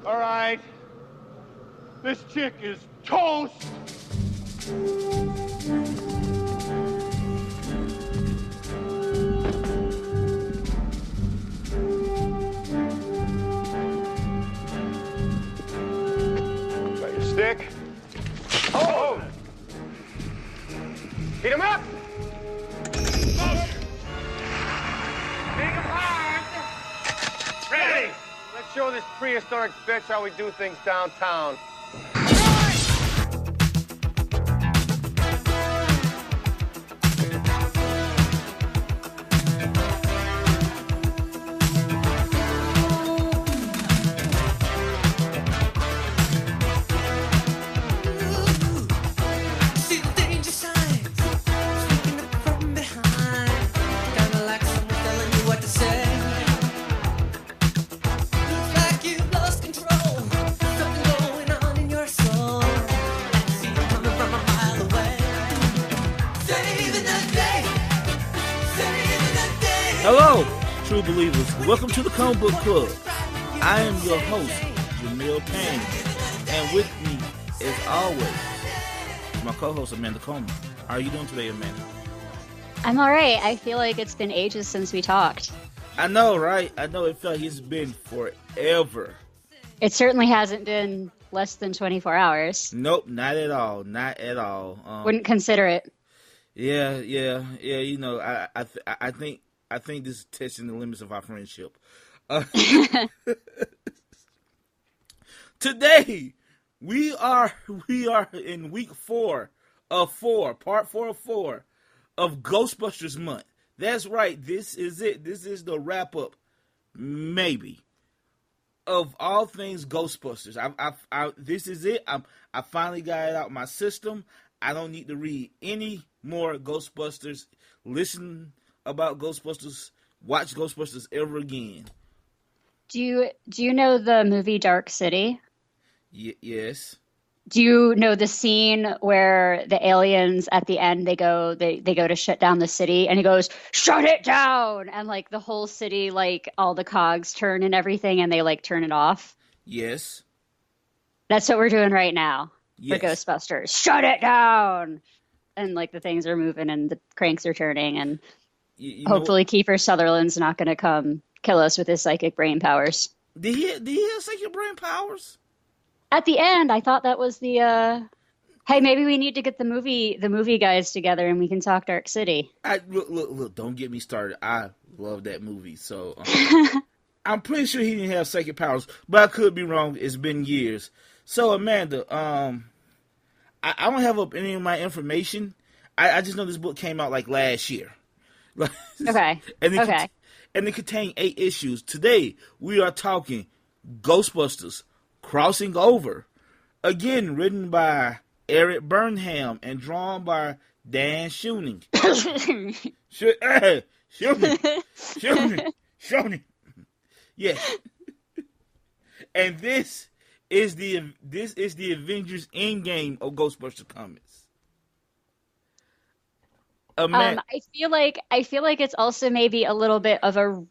All right. This chick is toast. Got your stick? Oh! Beat him up! Ready! Let's show this prehistoric bitch how we do things downtown. Hello, true believers. Welcome to the Comic Book Club. I am your host, Jamil Payne, and with me, as always, my co-host Amanda Coleman. How are you doing today, Amanda? I'm all right. I feel like it's been ages since we talked. I know, right? I know it felt like it's been forever. It certainly hasn't been less than 24 hours. Nope, not at all. Not at all. Wouldn't consider it. Yeah. You know, I think this is testing the limits of our friendship. Today, we are in week 4 of 4, part 4 of 4 of Ghostbusters month. That's right. This is it. This is the wrap up, maybe, of all things Ghostbusters. This is it. I finally got it out of my system. I don't need to read any more Ghostbusters. Listen about Ghostbusters, watch Ghostbusters ever again. Do you know the movie Dark City? Yes. Do you know the scene where the aliens at the end they go to shut down the city and he goes, "Shut it down!" and like the whole city, like all the cogs turn and everything and they like turn it off? Yes. That's what we're doing right now Yes. for Ghostbusters. Shut it down! And like the things are moving and the cranks are turning and hopefully Kiefer Sutherland's not going to come kill us with his psychic brain powers. Did he have psychic brain powers? At the end, I thought that was the, hey, maybe we need to get the movie guys together and we can talk Dark City. Look, don't get me started. I love that movie. So I'm pretty sure he didn't have psychic powers, but I could be wrong. It's been years. So Amanda, I don't have up any of my information. I just know this book came out like last year. Okay. And it contained 8 issues. Today, we are talking Ghostbusters Crossing Over. Again, written by Erik Burnham and drawn by Dan Schoening. Schoening. Yes. And this is the Avengers Endgame of Ghostbusters comics. I feel like it's also maybe a little bit of a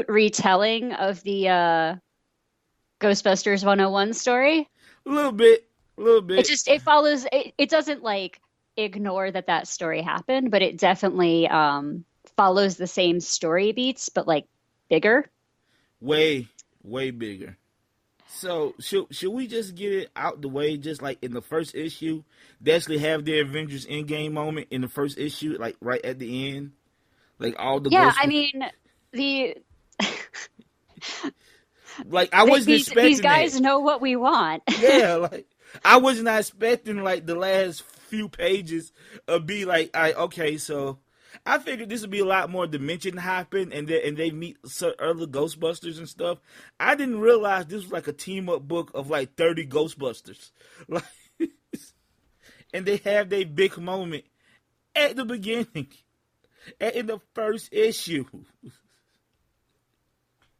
retelling of the Ghostbusters 101 story. A little bit. It follows. It doesn't like ignore that story happened, but it definitely follows the same story beats, but like bigger. Way bigger. So should we just get it out the way, just like in the first issue? They actually have the Avengers Endgame moment in the first issue, like right at the end, like all the I mean like I wasn't expecting these guys that. know what we want. Yeah, like I was not expecting like the last few pages of be like, okay, so I figured this would be a lot more dimension hopping, and they meet other Ghostbusters and stuff. I didn't realize this was like a team up book of like 30 Ghostbusters, like, and they have their big moment at the beginning, in the first issue.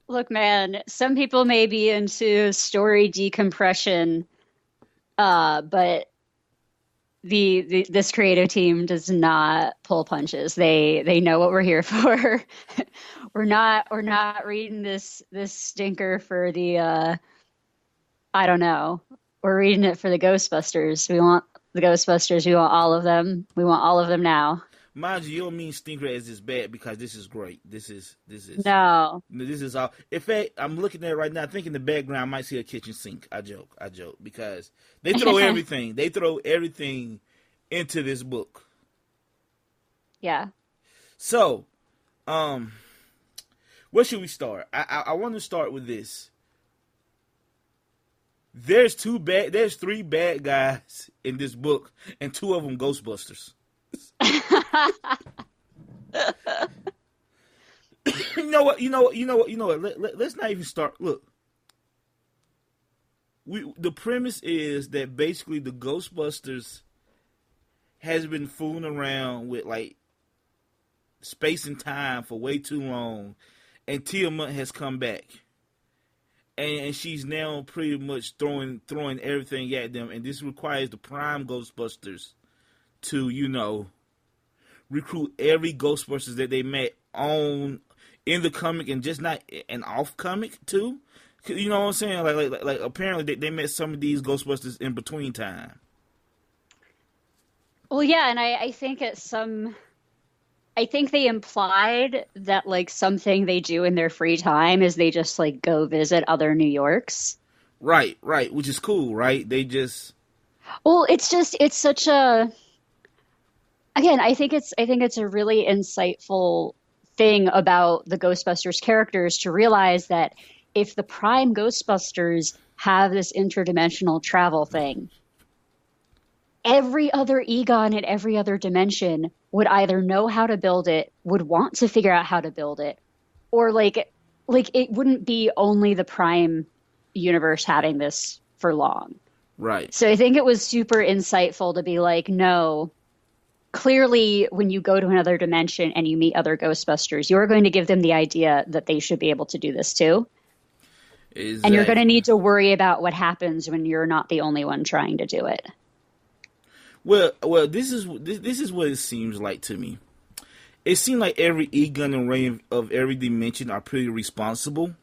Look, man, some people may be into story decompression, but this creative team does not pull punches. They know what we're here for. We're not reading this stinker for the I don't know. We're reading it for the Ghostbusters. We want the Ghostbusters. We want all of them. We want all of them now. Mind you, you don't mean stinker as is bad, because this is great. This is No. this is all. In fact, I'm looking at it right now. I think in the background I might see a kitchen sink. I joke, because they throw everything. They throw everything into this book. Yeah. So, where should we start? I want to start with this. There's three bad guys in this book, and two of them Ghostbusters. You know what? Let's not even start. Look, the premise is that basically the Ghostbusters has been fooling around with like space and time for way too long, and Tiamat has come back, and she's now pretty much throwing everything at them, and this requires the prime Ghostbusters to recruit every Ghostbusters that they met in the comic, and just not an off comic too. You know what I'm saying? Like apparently they met some of these Ghostbusters in between time. Well, yeah, and I think I think they implied that like something they do in their free time is they just like go visit other New Yorks. Right, which is cool, right? They just Well, it's such a again, I think it's a really insightful thing about the Ghostbusters characters to realize that if the prime Ghostbusters have this interdimensional travel thing, every other Egon in every other dimension would either know how to build it, would want to figure out how to build it, or like it wouldn't be only the prime universe having this for long. right. So I think it was super insightful to be like, no, clearly when you go to another dimension and you meet other Ghostbusters, you're going to give them the idea that they should be able to do this too. Exactly. And you're going to need to worry about what happens when you're not the only one trying to do it. Well, this is what it seems like to me. It seems like every Egon and Ray of every dimension are pretty responsible.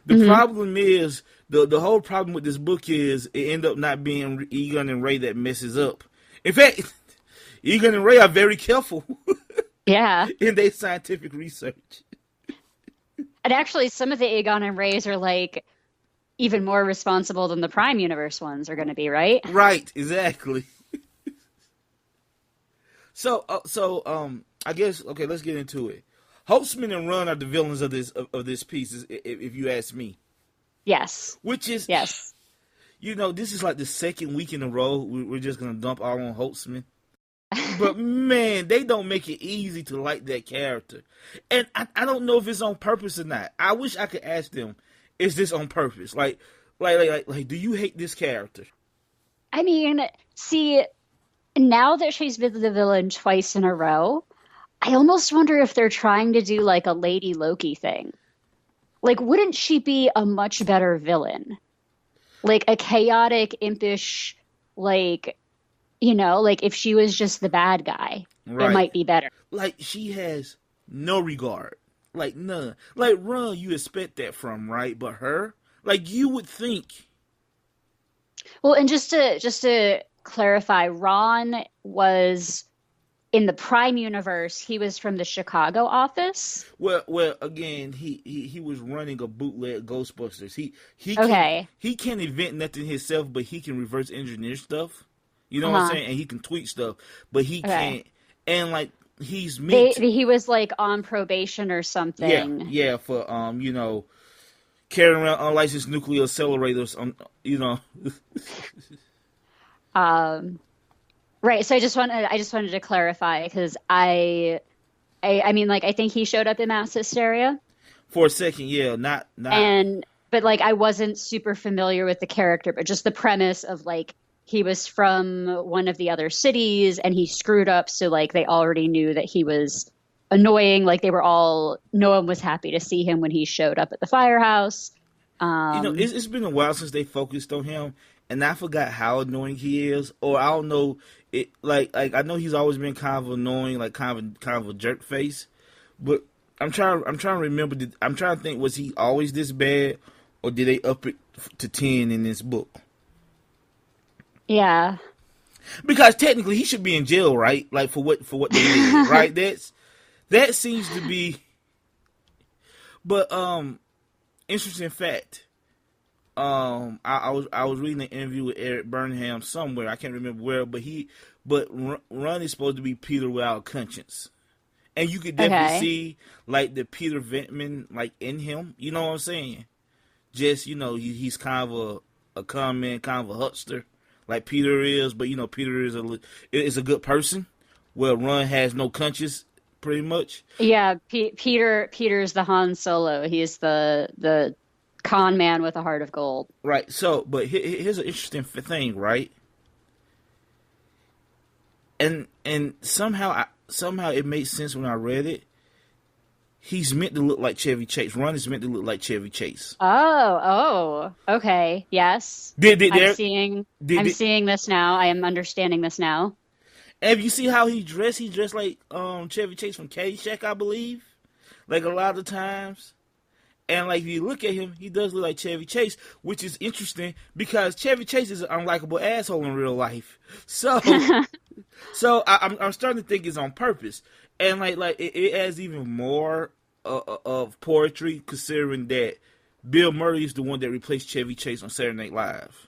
The problem is the whole problem with this book is it end up not being Egon and Ray that messes up. In fact, Egon and Ray are very careful. Yeah. In their scientific research. And actually, some of the Egon and Rays are like even more responsible than the Prime Universe ones are going to be, right? Right, exactly. So, I guess let's get into it. Holtzman and Run are the villains of this piece, if you ask me. Yes. Which is yes. This is like the second week in a row we're just gonna dump all on Holtzman. But man, they don't make it easy to like that character, and I don't know if it's on purpose or not. I wish I could ask them, is this on purpose? Like, do you hate this character? I mean, see, now that she's been the villain twice in a row, I almost wonder if they're trying to do like a Lady Loki thing. Like, wouldn't she be a much better villain? Like a chaotic, impish, like, like if she was just the bad guy, right. It might be better. Like, she has no regard. Like, none. Like, Run, you expect that from, right? But her, like, you would think. Well, and just to clarify, Ron was in the Prime universe. He was from the Chicago office. Well, again, he was running a bootleg Ghostbusters. He can't invent nothing himself, but he can reverse engineer stuff. You know what I'm saying? And he can tweak stuff, but he can't. And like he's he was like on probation or something. Yeah, for carrying around unlicensed nuclear accelerators. Right. So I just wanted to clarify because I mean, like, I think he showed up in mass hysteria for a second. Yeah, not. But like, I wasn't super familiar with the character, but just the premise of like he was from one of the other cities and he screwed up, so like they already knew that he was annoying. Like no one was happy to see him when he showed up at the firehouse. It's been a while since they focused on him. And I forgot how annoying he is, or I don't know. It like I know he's always been kind of annoying, like kind of a jerk face. But I'm trying to remember. I'm trying to think. Was he always this bad, or did they up it to 10 in this book? Yeah. Because technically he should be in jail, right? Like for what they did, right? That seems to be. But interesting fact. I was reading an interview with Erik Burnham somewhere. I can't remember where, but Ron is supposed to be Peter without conscience, and you could definitely see like the Peter Venkman like in him. You know what I'm saying? Just he's kind of a con man, kind of a huckster, like Peter is. But Peter is a good person. Well, Ron has no conscience, pretty much. Yeah, Peter's the Han Solo. He's the con man with a heart of gold. Right. So, but here's an interesting thing, right? And somehow it made sense when I read it. He's meant to look like Chevy Chase. Ron is meant to look like Chevy Chase. Oh, okay. Yes. I'm seeing this now. I am understanding this now. And you see how he dressed? He dressed like Chevy Chase from Caddyshack, I believe. Like a lot of times. And like if you look at him, he does look like Chevy Chase, which is interesting because Chevy Chase is an unlikable asshole in real life. So I'm starting to think it's on purpose. And like it adds even more of poetry, considering that Bill Murray is the one that replaced Chevy Chase on Saturday Night Live.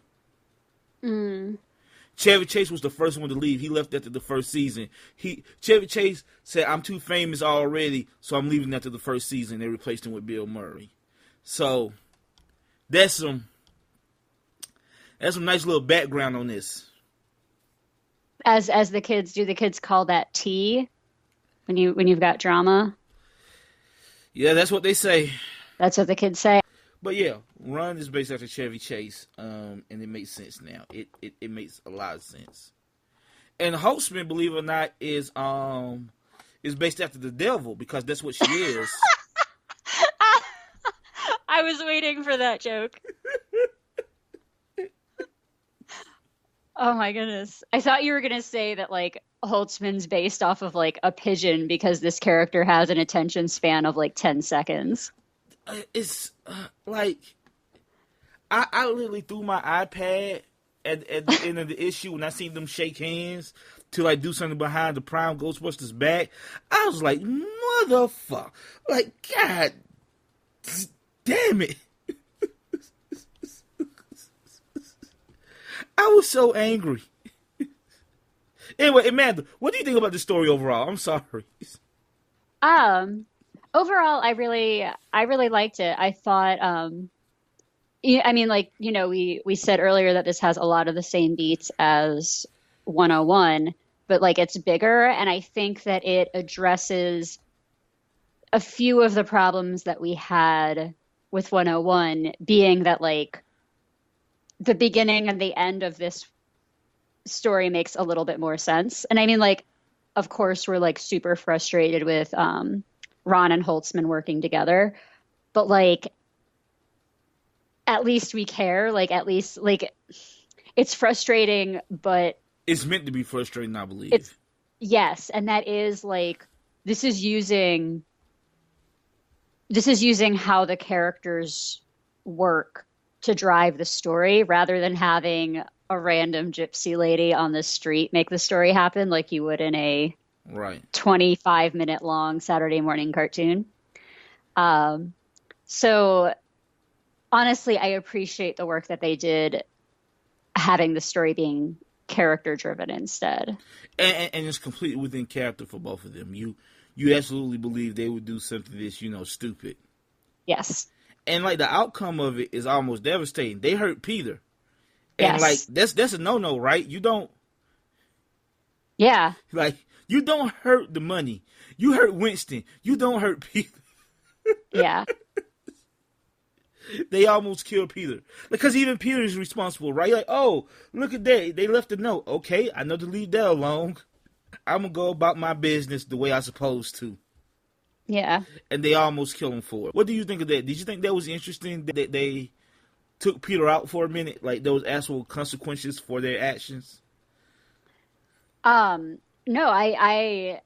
Chevy Chase was the first one to leave. He left after the first season. Chevy Chase said, "I'm too famous already, so I'm leaving after the first season." They replaced him with Bill Murray. So that's some nice little background on this. As the kids do, the kids call that tea when you've got drama. Yeah, that's what they say. That's what the kids say. But yeah, Ron is based after Chevy Chase, and it makes sense now. It makes a lot of sense. And Holtzman, believe it or not, is based after the devil because that's what she is. I was waiting for that joke. Oh my goodness. I thought you were going to say that like Holtzman's based off of like a pigeon because this character has an attention span of like 10 seconds. It's like I literally threw my iPad at the end of the issue when I seen them shake hands to like do something behind the Prime Ghostbusters back. I was like, motherfucker. Like, God damn it. I was so angry. Anyway, Amanda, what do you think about the story overall? I'm sorry. Overall, I really liked it. I thought, I mean, like, we said earlier that this has a lot of the same beats as 101, but like it's bigger. And I think that it addresses a few of the problems that we had with 101, being that like the beginning and the end of this story makes a little bit more sense. And I mean, like, of course, we're like super frustrated with Ron and Holtzman working together, but like, at least we care. Like, at least like it's frustrating, but it's meant to be frustrating, I believe. Yes, and that is like this is using how the characters work to drive the story rather than having a random gypsy lady on the street make the story happen like you would in a 25-minute long Saturday morning cartoon. So honestly, I appreciate the work that they did having the story being character driven instead. And it's completely within character for both of them. You absolutely believe they would do something this, stupid. Yes. And like the outcome of it is almost devastating. They hurt Peter. And yes. like that's a no-no, right? You don't. Yeah. Like you don't hurt the money. You hurt Winston. You don't hurt Peter. Yeah. They almost killed Peter. Because even Peter is responsible, right? Like, oh, look at that. They left a note. Okay, I know to leave that alone. I'm going to go about my business the way I'm supposed to. Yeah. And they almost killed him for it. What do you think of that? Did you think that was interesting that they took Peter out for a minute? Like, there was actual consequences for their actions? No, I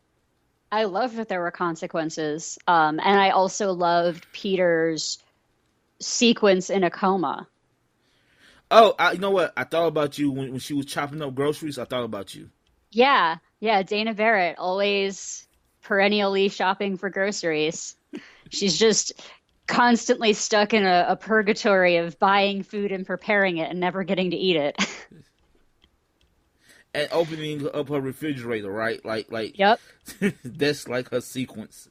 I loved that there were consequences. And I also loved Peter's sequence in a coma. Oh, you know what? I thought about you when she was chopping up groceries. I thought about you. Yeah, yeah, Dana Barrett, always perennially shopping for groceries. She's just constantly stuck in a purgatory of buying food and preparing it and never getting to eat it. And opening up her refrigerator, right? Like Yep. that's like her sequence.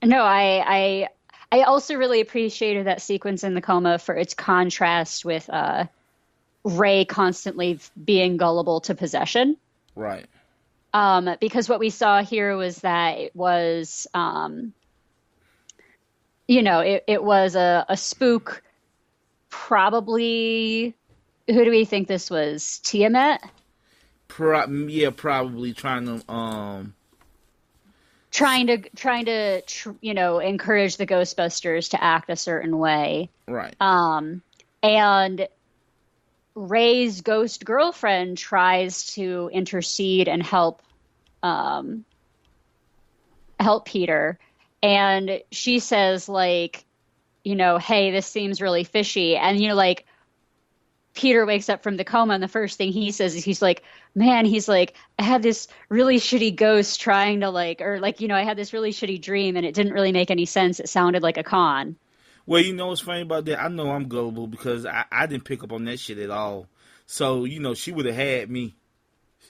No, I also really appreciated that sequence in the coma for its contrast with Ray constantly being gullible to possession. Right. Because what we saw here was that it was, you know, it was a spook. Probably, who do we think this was? Tiamat? Yeah, probably trying to you know, encourage the Ghostbusters to act a certain way. right. And Ray's ghost girlfriend tries to intercede and help Peter, and she says, like, you know, hey, this seems really fishy. And, you know, like, Peter wakes up from the coma, and the first thing he says is, he's like, man, he's like, I had this really shitty ghost trying to, like, or like, you know, I had this really shitty dream and it didn't really make any sense. It sounded like a con. Well, you know what's funny about that? I know I'm gullible because I didn't pick up on that shit at all. So, you know, she would have had me.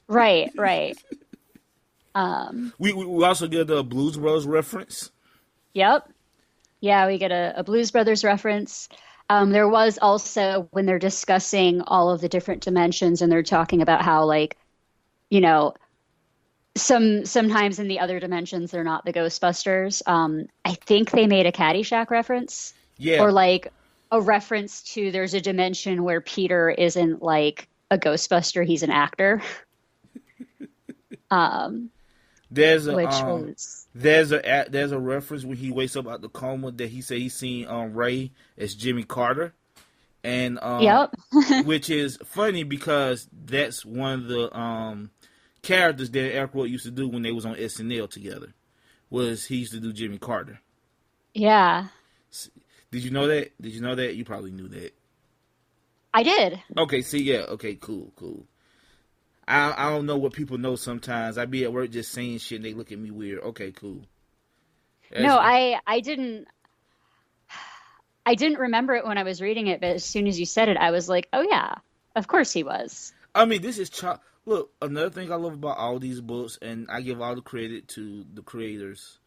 Right, right. We also get a Blues Brothers reference. Yep. Yeah, we get a Blues Brothers reference. There was also, when they're discussing all of the different dimensions, and they're talking about how, like, you know, sometimes in the other dimensions they're not the Ghostbusters. I think they made a Caddyshack reference. Yeah. Or like a reference to, there's a dimension where Peter isn't like a Ghostbuster, he's an actor. There's a was... there's a reference when he wakes up out the coma that he said he's seen Ray as Jimmy Carter, and Yep. which is funny because that's one of the characters that Erik used to do when they was on SNL together. Was he used to do Jimmy Carter? Yeah. Did you know that? Did you know that? You probably knew that. I did. Okay. See, yeah. Okay. Cool. I don't know what people know sometimes. I be at work just saying shit and they look at me weird. Okay, cool. No, I didn't remember it when I was reading it, but as soon as you said it, I was like, oh yeah, of course he was. I mean, this is look, another thing I love about all these books, and I give all the credit to the creators,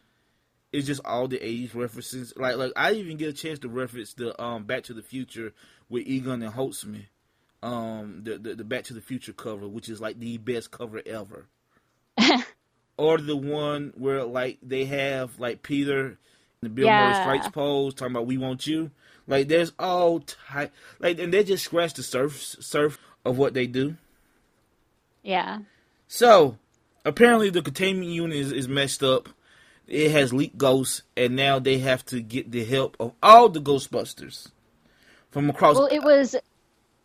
is just all the 80s references. Like I even get a chance to reference the Back to the Future with Egon and Holtzman. The Back to the Future cover, which is like the best cover ever. Or the one where like they have like Peter in the Bill Murray Strikes pose talking about "We Want You." Like there's all type, like, and they just scratch the surf of what they do. Yeah. So apparently the containment unit is messed up. It has leaked ghosts, and now they have to get the help of all the Ghostbusters from across. Well, it was.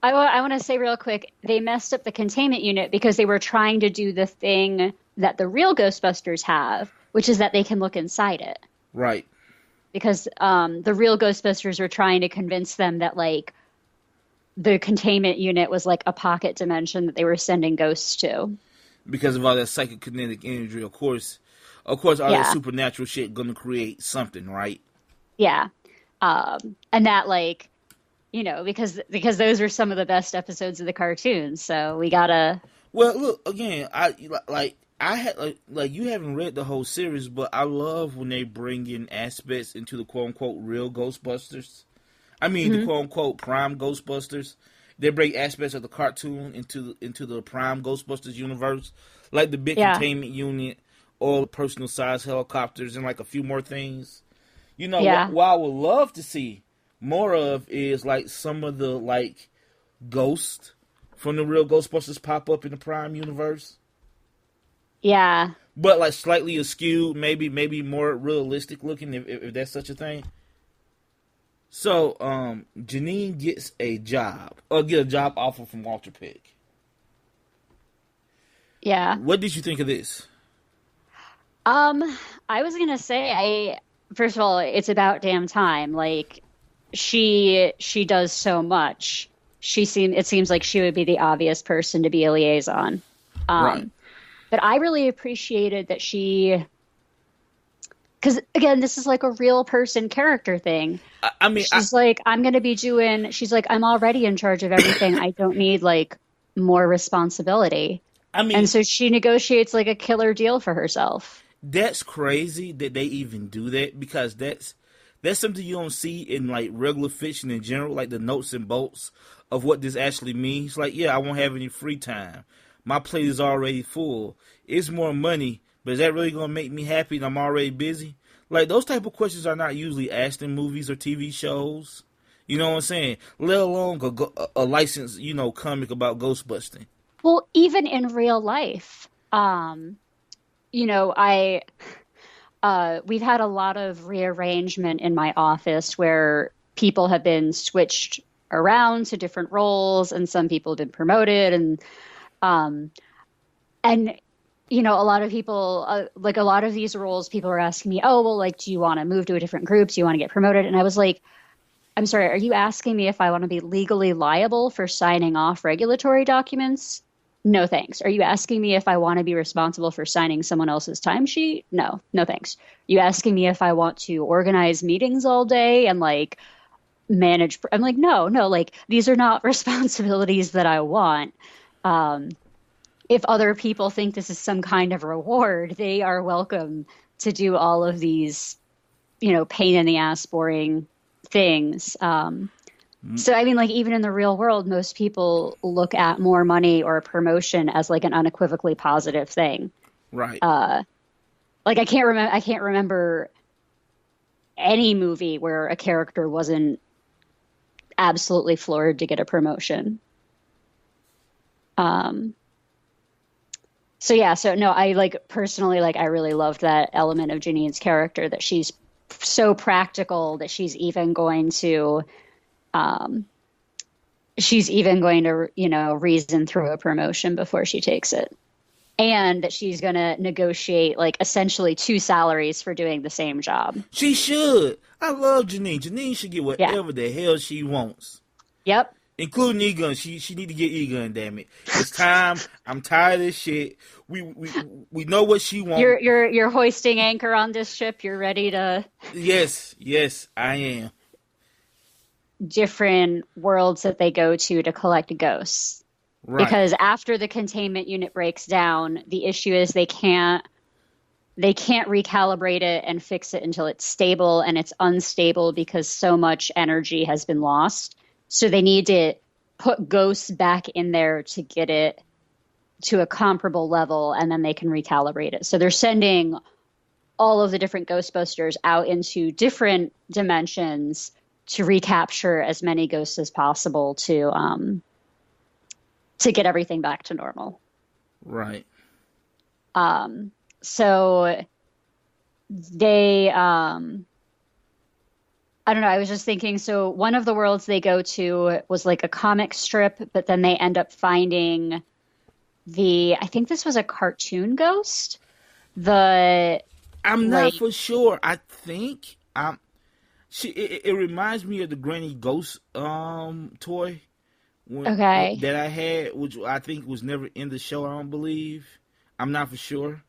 I want to say real quick, they messed up the containment unit because they were trying to do the thing that the real Ghostbusters have, which is that they can look inside it. Right. Because the real Ghostbusters were trying to convince them that, like, the containment unit was like a pocket dimension that they were sending ghosts to. Because of all that psychokinetic energy, of course, all that supernatural shit gonna create something, right? Yeah. And that, like, you know, because those are some of the best episodes of the cartoon, so we gotta. Well, look again. I had like you haven't read the whole series, but I love when they bring in aspects into the quote unquote real Ghostbusters. I mean, the quote unquote prime Ghostbusters. They bring aspects of the cartoon into the prime Ghostbusters universe, like the big containment unit, or personal size helicopters, and like a few more things. You know, what I would love to see more of is like some of the like ghosts from the real Ghostbusters pop up in the Prime universe. Yeah. But like slightly askew, maybe more realistic looking, if that's such a thing. So, Janine gets a job offer from Walter Peck. Yeah. What did you think of this? I was gonna say, first of all, it's about damn time. Like she does so much. It seems like she would be the obvious person to be a liaison. Right. Um, but I really appreciated that because again, this is like a real person character thing. I mean, She's like, she's like, I'm already in charge of everything. I don't need like more responsibility. I And mean, so she negotiates like a killer deal for herself. that's crazy that they even do that, because that's something you don't see in like regular fiction in general, like the notes and bolts of what this actually means. Like, yeah, I won't have any free time. My plate is already full. It's more money, but is that really gonna make me happy and I'm already busy? Like, those type of questions are not usually asked in movies or TV shows. You know what I'm saying? Let alone a licensed, comic about Ghostbusting. Well, even in real life, you know, I we've had a lot of rearrangement in my office where people have been switched around to different roles, and some people have been promoted, um, and a lot of people, like a lot of these roles, people are asking me, oh, well, like, do you want to move to a different group? Do you want to get promoted? And I was like, I'm sorry, are you asking me if I want to be legally liable for signing off regulatory documents? No, thanks. Are you asking me if I want to be responsible for signing someone else's timesheet? No, no, thanks. You asking me if I want to organize meetings all day and like manage? I'm like, no, no, like these are not responsibilities that I want. Um, if other people think this is some kind of reward, they are welcome to do all of these, pain in the ass, boring things. So, I mean, like, even in the real world, most people look at more money or a promotion as like an unequivocally positive thing. Right. Like, I can't remember any movie where a character wasn't absolutely floored to get a promotion. So yeah, so no, I like personally, like, I really loved that element of Janine's character, that she's so practical that um, she's even going to, reason through a promotion before she takes it. And that she's going to negotiate like essentially two salaries for doing the same job. She should. I love Janine. Janine should get Yeah. whatever the hell she wants. Yep. Including E-Gun. She need to get E-Gun, damn it. It's time. I'm tired of this shit. We know what she wants. You're hoisting anchor on this ship. You're ready to Yes, I am. different worlds that they go to collect ghosts. Right. Because after the containment unit breaks down, the issue is they can't recalibrate it and fix it until it's stable, and it's unstable because so much energy has been lost. So they need to put ghosts back in there to get it to a comparable level, and then they can recalibrate it. So they're sending all of the different Ghostbusters out into different dimensions to recapture as many ghosts as possible to get everything back to normal. Right. So they, I don't know, I was just thinking, so one of the worlds they go to was like a comic strip, but then they end up finding I think this was a cartoon ghost. I'm not for sure. I think it reminds me of the Granny Ghost toy that I had, which I think was never in the show, I don't believe. I'm not for sure.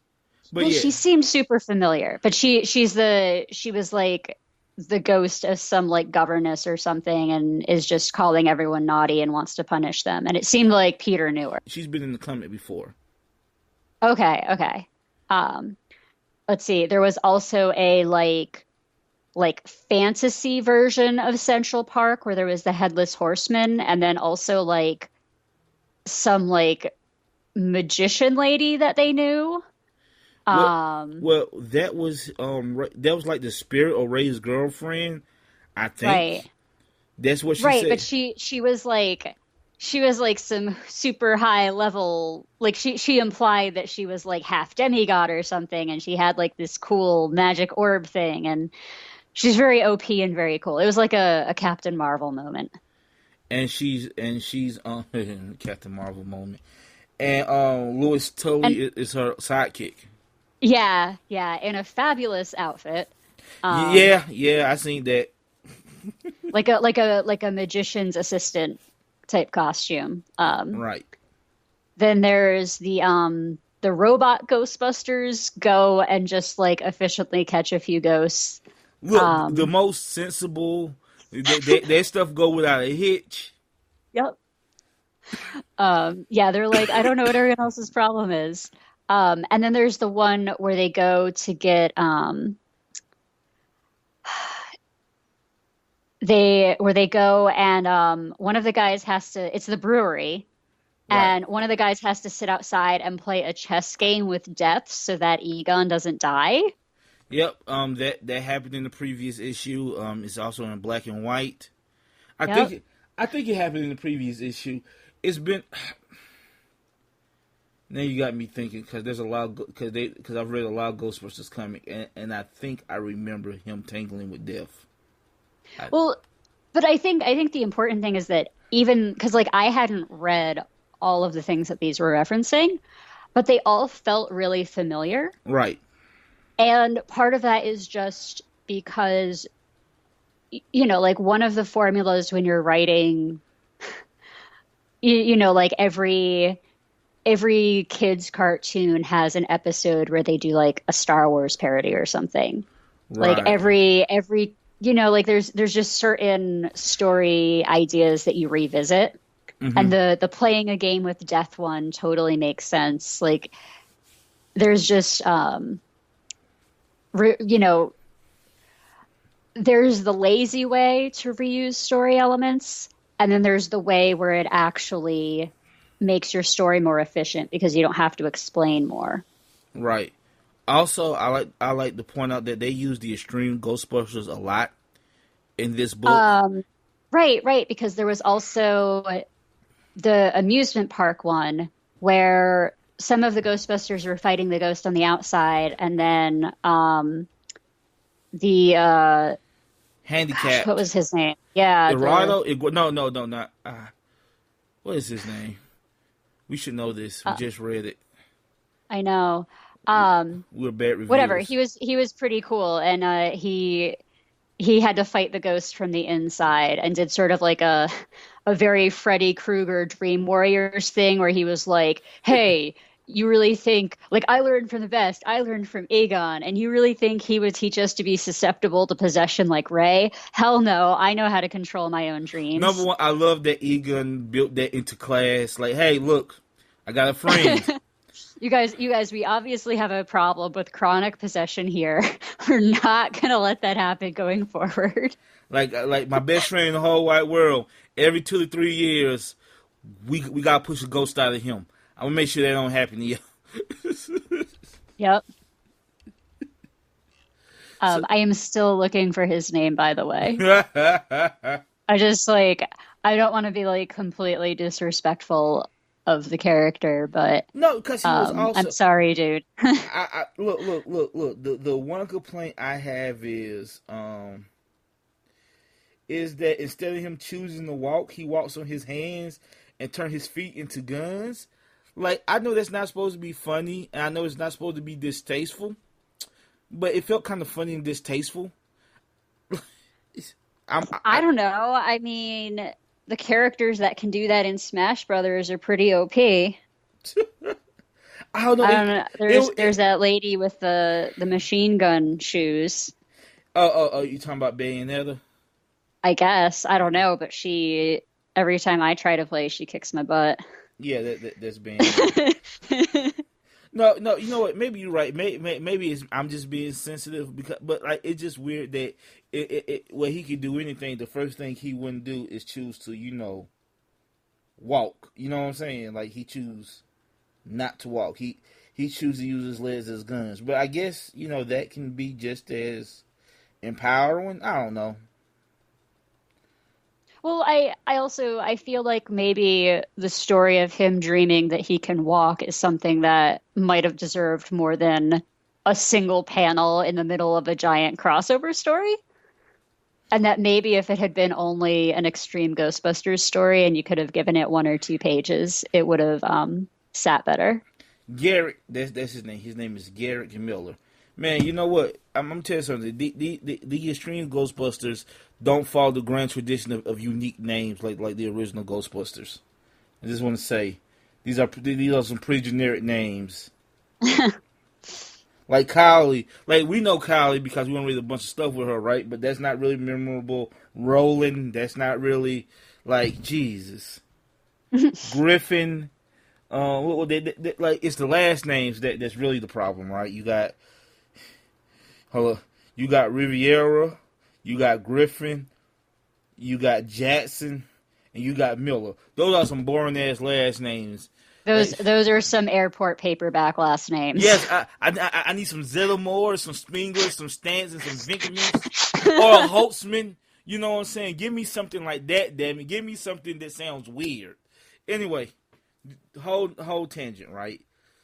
But well, yeah. She seems super familiar, but she was like the ghost of some like governess or something, and is just calling everyone naughty and wants to punish them. And it seemed like Peter knew her. She's been in the comic before. Okay. Let's see. There was also a like fantasy version of Central Park where there was the Headless Horseman, and then also like some like magician lady that they knew. Well, that was like the spirit or Ray's girlfriend, I think. Right. That's what she said. Right, but she was like some super high level, like she implied that she was like half demigod or something, and she had like this cool magic orb thing, and she's very OP and very cool. It was like a Captain Marvel moment. And she's Captain Marvel moment. And Louis Tully is her sidekick. Yeah, yeah, in a fabulous outfit. Um, Yeah, I seen that. like a magician's assistant type costume. Right. Then there's the robot Ghostbusters go and just like efficiently catch a few ghosts. Look, the Um, most sensible. That stuff go without a hitch. yep. Yeah, they're like, I don't know what everyone else's problem is. And then there's the one where they go to get they where they go and one of the guys has to, it's the brewery, Right. and one of the guys has to sit outside and play a chess game with death so that Egon doesn't die. Yep. That happened in the previous issue. It's also in black and white. I think Yep. it, I think it happened in the previous issue. It's been now you got me thinking because there's a lot because I've read a lot of Ghostbusters comic and I think I remember him tangling with death. I, Well, but I think the important thing is that even because like I hadn't read all of the things that these were referencing, but they all felt really familiar. right. And part of that is just because like one of the formulas when you're writing, like every kids cartoon has an episode where they do like a Star Wars parody or something. Like Right. every like there's just certain story ideas that you revisit. And Hmm. the playing a game with death one totally makes sense. Like there's just re, you know there's the lazy way to reuse story elements, and then there's the way where it actually makes your story more efficient because you don't have to explain more. Right. Also, I like to point out that they use the extreme Ghostbusters a lot in this book. Um, right, because there was also the amusement park one where some of the Ghostbusters were fighting the ghost on the outside, and then the gosh, what Handicapped. was his name? Yeah, the Gerardo. No, not. What is his name? We should know this. We just read it. I know. Um, We're bad Whatever. reviewers. He was pretty cool, and he had to fight the ghost from the inside and did sort of like a very Freddy Krueger Dream Warriors thing where he was like, "Hey, you really think like I learned from the best? I learned from Aegon, and you really think he would teach us to be susceptible to possession like Ray? Hell no! I know how to control my own Number dreams." one, I love that Egan built that into class. Like, hey, look, I got a friend. You guys, we obviously have a problem with chronic possession here. We're not gonna let that happen going forward. like my best friend in the whole wide world. Every 2 to 3 years, we gotta push a ghost out of him. I'm gonna make sure that don't happen to you. Yep. So, I am still looking for his name, by the way. I just like I don't want to be like completely disrespectful of the character, but no, because he was I'm also. sorry, dude. Look. The one complaint I have is that instead of him choosing to walk, he walks on his hands and turn his feet into guns. Like, I know that's not supposed to be funny, and I know it's not supposed to be distasteful, but it felt kind of funny and distasteful. I don't know. I mean, the characters that can do that in Smash Brothers are pretty OP. I don't know. I don't know. There's that lady with the machine gun shoes. Oh, you talking about Bayonetta? I guess. I don't know, but she every time I try to play, she kicks my butt. Yeah, that's Bayonetta. No, you know what? Maybe you're right. Maybe I'm just being sensitive but like it's just weird that where he could do anything. The first thing he wouldn't do is choose to walk. You know what I'm saying? Like he choose not to walk. He chooses to use his legs as guns. But I guess that can be just as empowering. I don't know. Well, I feel like maybe the story of him dreaming that he can walk is something that might have deserved more than a single panel in the middle of a giant crossover story. And that maybe if it had been only an Extreme Ghostbusters story and you could have given it 1 or 2 pages, it would have sat better. Garrett, that's his name. His name is Garrett Miller. Man, you know what? I'm gonna tell you something. The Extreme Ghostbusters don't follow the grand tradition of unique names like the original Ghostbusters. I just want to say these are some pretty generic names. Like Kylie, like we know Kylie because we want to read a bunch of stuff with her, right? But that's not really memorable. Roland, that's not really like Jesus. Griffin, like it's the last names that's really the problem, right? You got Riviera, you got Griffin, you got Jackson, and you got Miller. Those are some boring ass last names. Those are some airport paperback last names. Yes, I need some Zeddemore, some Spengler, some Stans, and some Vinkemans, or a Holtzman. You know what I'm saying? Give me something like that, damn it. Give me something that sounds weird. Anyway, whole tangent, right?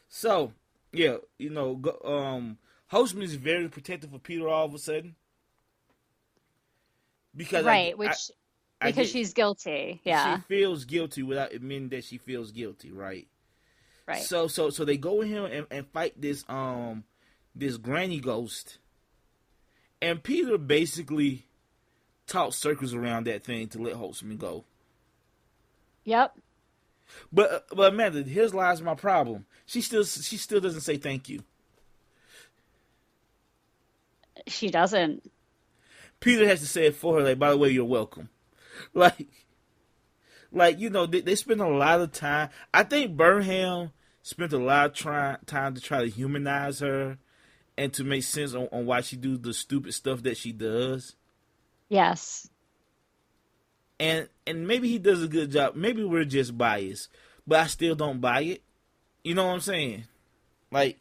So, yeah, Holtzman is very protective of Peter all of a sudden. Because because she's guilty. Yeah. She feels guilty without admitting that she feels guilty, right? Right. So they go in here and fight this granny ghost. And Peter basically talks circles around that thing to let Holtzman go. Yep. But Amanda, here's lies my problem. She still doesn't say thank you. She doesn't. Peter has to say it for her, like, by the way, you're welcome. Like they spend a lot of time. I think Burnham spent a lot of time to try to humanize her and to make sense on why she do the stupid stuff that she does. Yes. And maybe he does a good job. Maybe we're just biased, but I still don't buy it. You know what I'm saying? Like,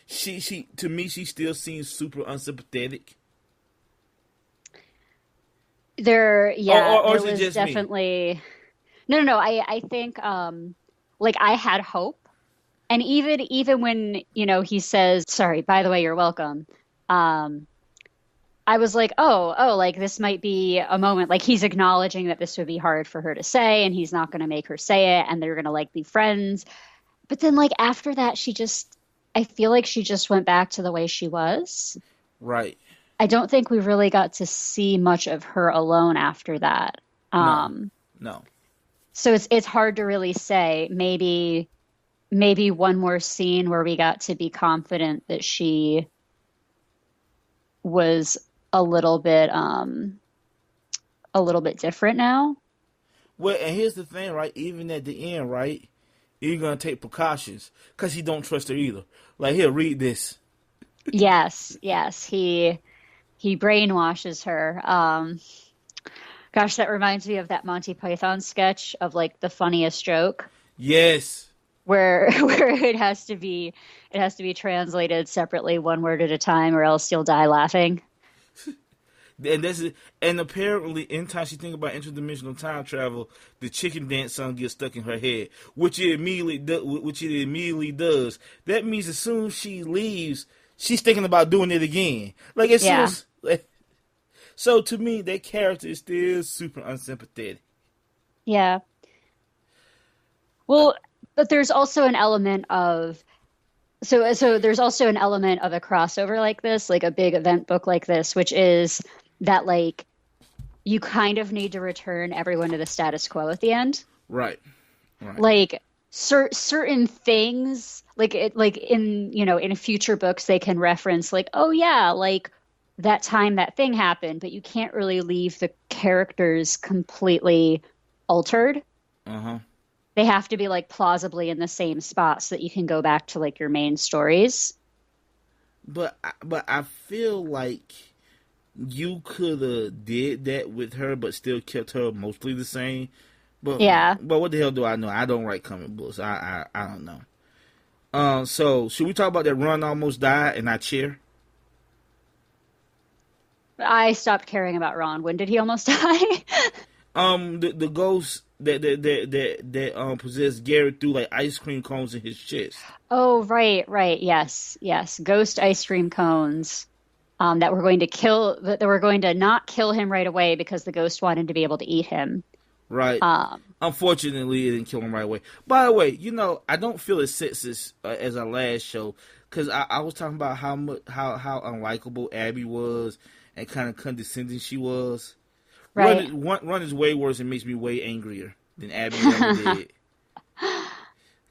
she to me, she still seems super unsympathetic. There was it was just definitely me? No. I think like I had hope, and even when he says sorry, by the way, you're welcome. I was like, oh, like this might be a moment. Like he's acknowledging that this would be hard for her to say, and he's not going to make her say it, and they're going to like be friends. But then, like after that, I feel like she just went back to the way she was. Right. I don't think we really got to see much of her alone after that. No. So it's hard to really say. Maybe one more scene where we got to be confident that she was a little bit different now. Well, and here's the thing, right? Even at the end, right? You're gonna take precautions because he don't trust her either. Like, here, read this. Yes, he brainwashes her. Gosh, that reminds me of that Monty Python sketch of like the funniest joke. Yes. Where it has to be translated separately, one word at a time, or else you'll die laughing. And apparently, anytime she think about interdimensional time travel, the chicken dance song gets stuck in her head, which it immediately does. That means as soon as she leaves, she's thinking about doing it again. Like as soon as, so to me, that character is still super unsympathetic. Yeah. Well, but there's also an element of so there's also an element of a crossover like this, like a big event book like this, which is that like you kind of need to return everyone to the status quo at the end. Right. Like certain things, like in future books they can reference like, oh yeah, like that time that thing happened, but you can't really leave the characters completely altered. Uh-huh. They have to be like plausibly in the same spot so that you can go back to like your main stories. But I feel like you could have did that with her, but still kept her mostly the same. But yeah. But what the hell do I know? I don't write comic books. I don't know. So should we talk about that Ron almost died and I cheer? I stopped caring about Ron. When did he almost die? The ghost that possessed Garrett threw like ice cream cones in his chest. Oh, right. Yes. Ghost ice cream cones that were going to not kill him right away because the ghost wanted to be able to eat him. Right. Unfortunately, it didn't kill him right away. By the way, I don't feel as sexist as our last show because I was talking about how unlikable Abby was and kind of condescending she was. Right. Run is way worse and makes me way angrier than Abby ever did.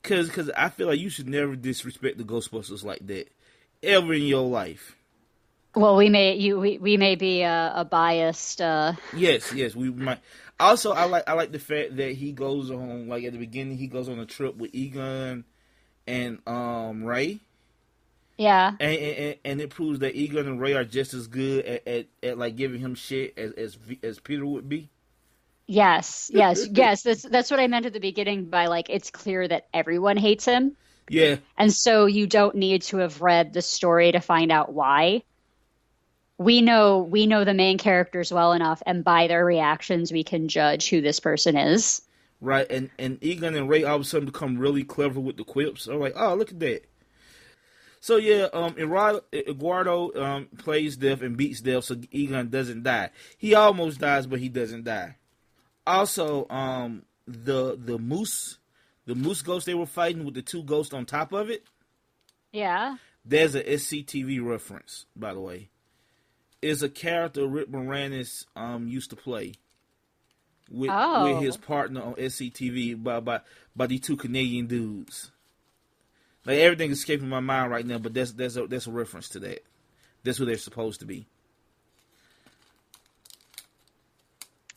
Because I feel like you should never disrespect the Ghostbusters like that ever in your life. Well, we may be a biased. Yes, we might. Also, I like the fact that he goes on, like at the beginning, he goes on a trip with Egon and Ray. Yeah. And it proves that Egon and Ray are just as good at like giving him shit as Peter would be. Yes. That's what I meant at the beginning by like it's clear that everyone hates him. Yeah. And so you don't need to have read the story to find out why. We know the main characters well enough, and by their reactions, we can judge who this person is. Right, and Egon and Ray all of a sudden become really clever with the quips. I'm like, oh, look at that. So yeah, Eduardo plays death and beats death, so Egon doesn't die. He almost dies, but he doesn't die. Also, the moose ghost they were fighting with the two ghosts on top of it. Yeah, there's a SCTV reference, by the way. Is a character Rick Moranis used to play with his partner on SCTV by the two Canadian dudes. Like everything is escaping my mind right now, but there's a reference to that. That's who they're supposed to be.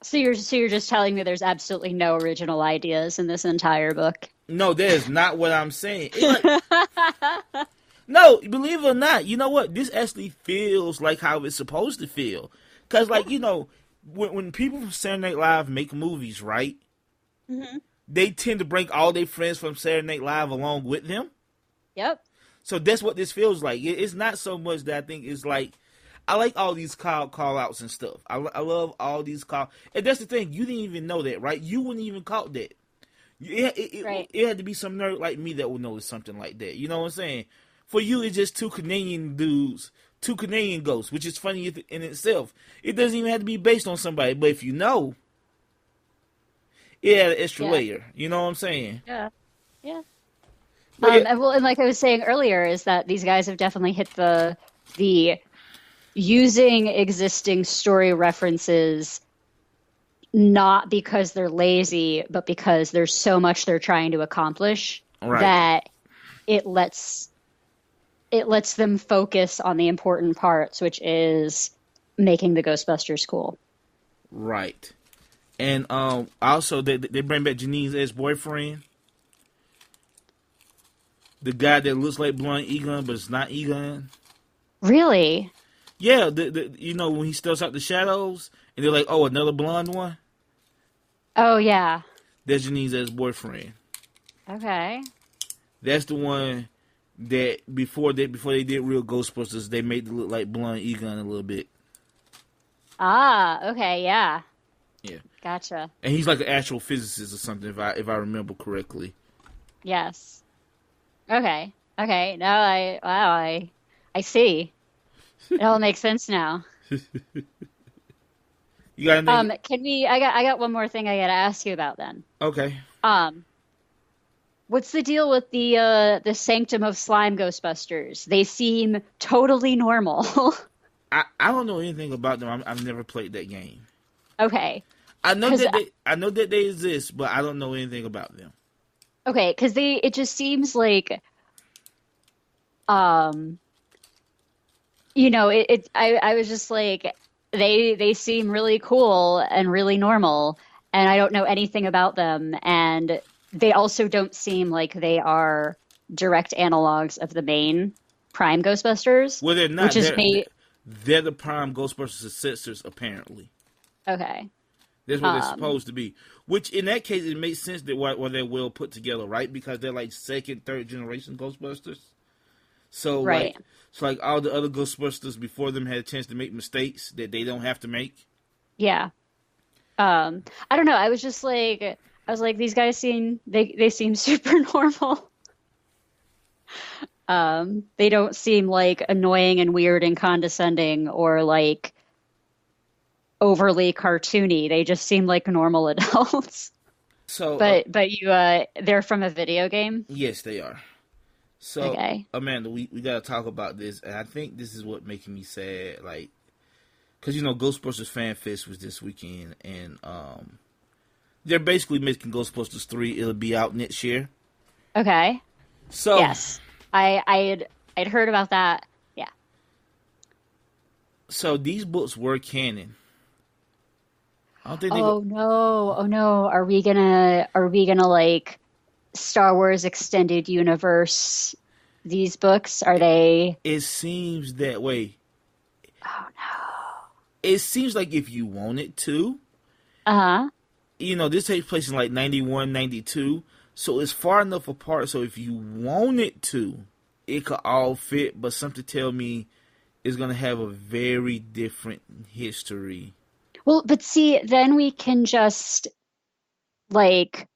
So you're just telling me there's absolutely no original ideas in this entire book? No, that is not what I'm saying. No, believe it or not, you know what? This actually feels like how it's supposed to feel. Because, like, when people from Saturday Night Live make movies, right? Mm-hmm. They tend to bring all their friends from Saturday Night Live along with them. Yep. So that's what this feels like. It's not so much that I think it's like, I like all these call-outs and stuff. I love all these and that's the thing, you didn't even know that, right? You wouldn't even caught that. It had to be some nerd like me that would notice something like that. You know what I'm saying? For you, it's just two Canadian dudes, two Canadian ghosts, which is funny in itself. It doesn't even have to be based on somebody, but if you know, it had an extra layer. You know what I'm saying? Yeah. And like I was saying earlier, is that these guys have definitely hit the using existing story references, not because they're lazy, but because there's so much they're trying to accomplish that it lets them focus on the important parts, which is making the Ghostbusters cool. Right. And also, they bring back Janine's ex-boyfriend. The guy that looks like blonde Egon, but it's not Egon. Really? Yeah, when he steps out the shadows, and they're like, oh, another blonde one? Oh, yeah. That's Janine's ex-boyfriend. Okay. That's the one that before they did real Ghostbusters, they made it look like blonde Egon a little bit. Ah, okay, yeah. Yeah. Gotcha. And he's like an astrophysicist or something, if I remember correctly. Yes. Okay. Now I see. It all makes sense now. You got anything? Can we? I got one more thing I got to ask you about then. Okay. What's the deal with the Sanctum of Slime Ghostbusters? They seem totally normal. I don't know anything about them. I've never played that game. Okay. I know that they exist, but I don't know anything about them. Okay, because it just seems like, I was just like, they seem really cool and really normal, and I don't know anything about them, and they also don't seem like they are direct analogs of the main Prime Ghostbusters. Well, they're not. They're the Prime Ghostbusters successors, apparently. Okay. That's what they're supposed to be. Which, in that case, it makes sense that why they're well put together, right? Because they're like second, third generation Ghostbusters. So, right. like all the other Ghostbusters before them had a chance to make mistakes that they don't have to make. Yeah. I don't know. I was like, these guys seem super normal. They don't seem like annoying and weird and condescending or like overly cartoony. They just seem like normal adults. So, But you they're from a video game? yes, they are. So, Okay. Amanda, we got to talk about this, and I think this is what making me sad. Like, because, you know, Ghostbusters Fan Fest was this weekend, and they're basically making Ghostbusters 3. It'll be out next year. Okay. So, Yes. I'd heard about that. Yeah. so these books were canon. I don't think Oh no. Oh no. Are we gonna like Star Wars Extended Universe these books? Are they? it seems that way. Oh no. It seems like if you wanted to, Uh-huh. you know, this takes place in like 91, 92. So it's far enough apart. So if you wanted to, it could all fit. But something tell me it's going to have a very different history. Well, but see, then we can just like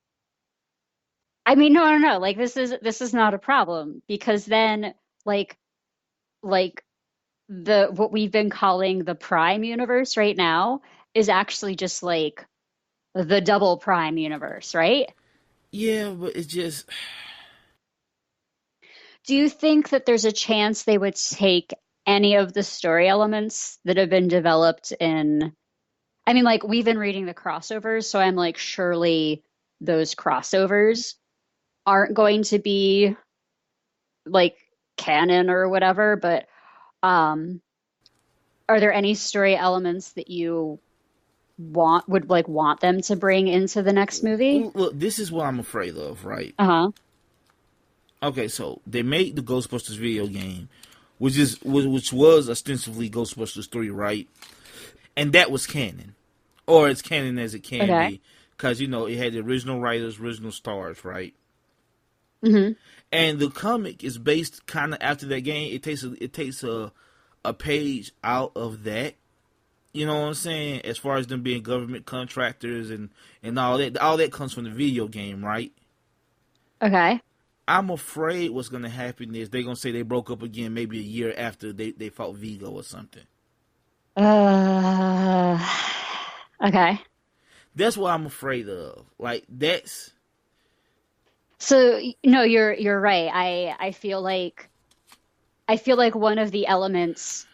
I mean, no, no, no. Like this is not a problem because then like like the what we've been calling the Prime universe right now is actually just like the double Prime universe, right? Yeah, but it's just, Do you think that there's a chance they would take any of the story elements that have been developed in I mean, like we've been reading the crossovers, so I'm like surely those crossovers aren't going to be like canon or whatever, but um are there any story elements that you want them to bring into the next movie? look, this is what I'm afraid of, right? Uh-huh. Okay, so they made the Ghostbusters video game, which was ostensibly Ghostbusters 3, right? And that was canon. Or as canon as it can Okay. be. Because, you know, it had the original writers, original stars, right? Mm-hmm. And the comic is based kind of after that game. It takes a page out of that. You know what I'm saying? As far as them being government contractors and all that. All that comes from the video game, right? Okay. I'm afraid what's going to happen is they're going to say they broke up again maybe a year after they fought Vigo or something. Uh, okay. That's what I'm afraid of. Like, that's... So no, you're right. I feel like one of the elements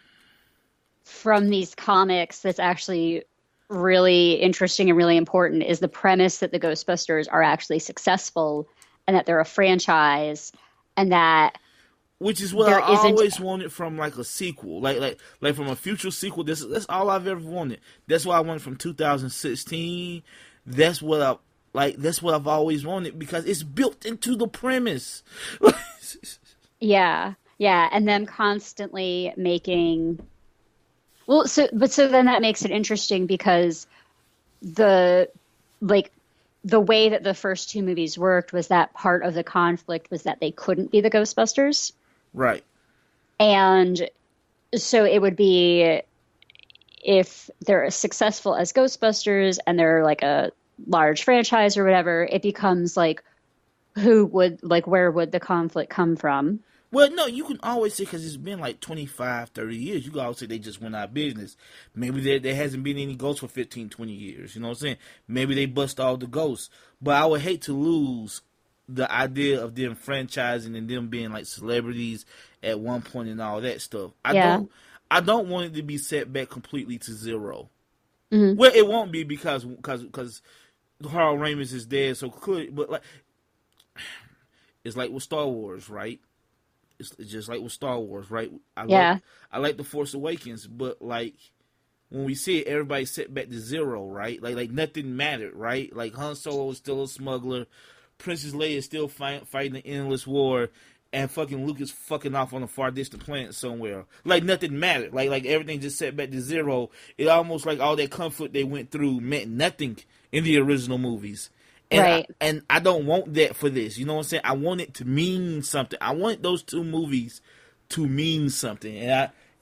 from these comics that's actually really interesting and really important is the premise that the Ghostbusters are actually successful and that they're a franchise and that Which is what there I isn't. always wanted from like a sequel, like from a future sequel. That's all I've ever wanted. That's why I wanted from 2016. That's what I like. That's what I've always wanted because it's built into the premise. Yeah, yeah, and them constantly making. Well, so then that makes it interesting because the like the way that the first two movies worked was that part of the conflict was that they couldn't be the Ghostbusters. Right. And so it would be if they're as successful as Ghostbusters and they're like a large franchise or whatever, it becomes like where would the conflict come from? Well, no, you can always say because it's been like 25, 30 years. You can always say they just went out of business. Maybe there hasn't been any ghosts for 15, 20 years. You know what I'm saying? Maybe they bust all the ghosts. But I would hate to lose the idea of them franchising and them being like celebrities at one point and all that stuff. Yeah. I don't want it to be set back completely to zero. Mhm. Well, it won't be because Harold Ramis is dead, so clearly. But like, it's like with Star Wars, right? It's just like with Star Wars, right? Yeah. I like The Force Awakens, but like when we see it, everybody's set back to zero, right? Like nothing mattered, right? Like Han Solo is still a smuggler, Princess Leia is still fighting an endless war, and fucking Luke is fucking off on a far distant planet somewhere. Like nothing mattered. Like everything just set back to zero. It almost like all that conflict they went through meant nothing in the original movies. And Right. I don't want that for this. You know what I'm saying? I want it to mean something. I want those two movies to mean something.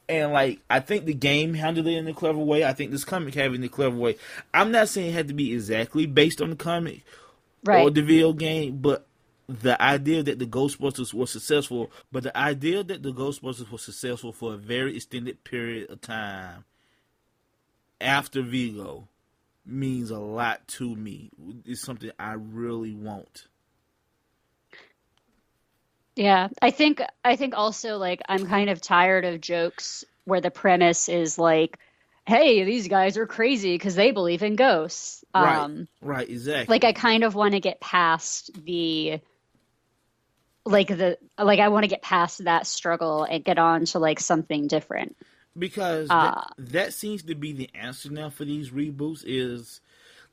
And I think the game handled it in a clever way. I think this comic had it in a clever way. I'm not saying it had to be exactly based on the comic Right. or the video game, but the idea that the Ghostbusters were successful, for a very extended period of time after Vigo means a lot to me. It's something I really want. Yeah, I think also like I'm kind of tired of jokes where the premise is like, hey, these guys are crazy because they believe in ghosts. Right, right, Like I exactly. kind of want to get past I want to get past that struggle and get on to like something different. Because Uh that seems to be the answer now for these reboots is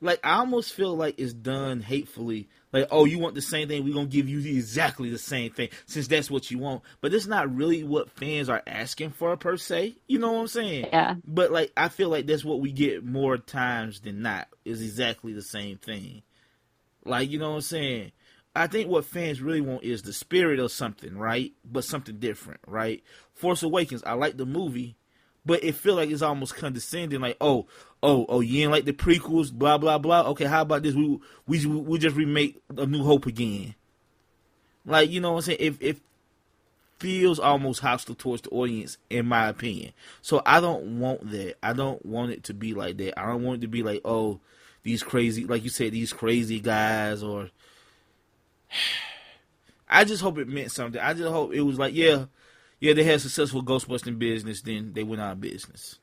like I almost feel like it's done hatefully. Like, oh, you want the same thing, we're gonna give you exactly the same thing since that's what you want. But it's not really what fans are asking for per se. You know what I'm saying? yeah. But like I feel like that's what we get more times than not is exactly the same thing. Like, you know what I'm saying? I think what fans really want is the spirit of something, right? But something different, right? Force Awakens, I like the movie, but it feel like it's almost condescending. Like, oh, you ain't like the prequels, blah blah blah. Okay, how about this? We just remake A New Hope again. Like, you know what I'm saying? It feels almost hostile towards the audience, in my opinion. So I don't want that. I don't want it to be like that. I don't want it to be like, oh, these crazy, like you said, these crazy guys, or I just hope it meant something. I just hope it was like, yeah, they had a successful Ghostbusting business, then they went out of business.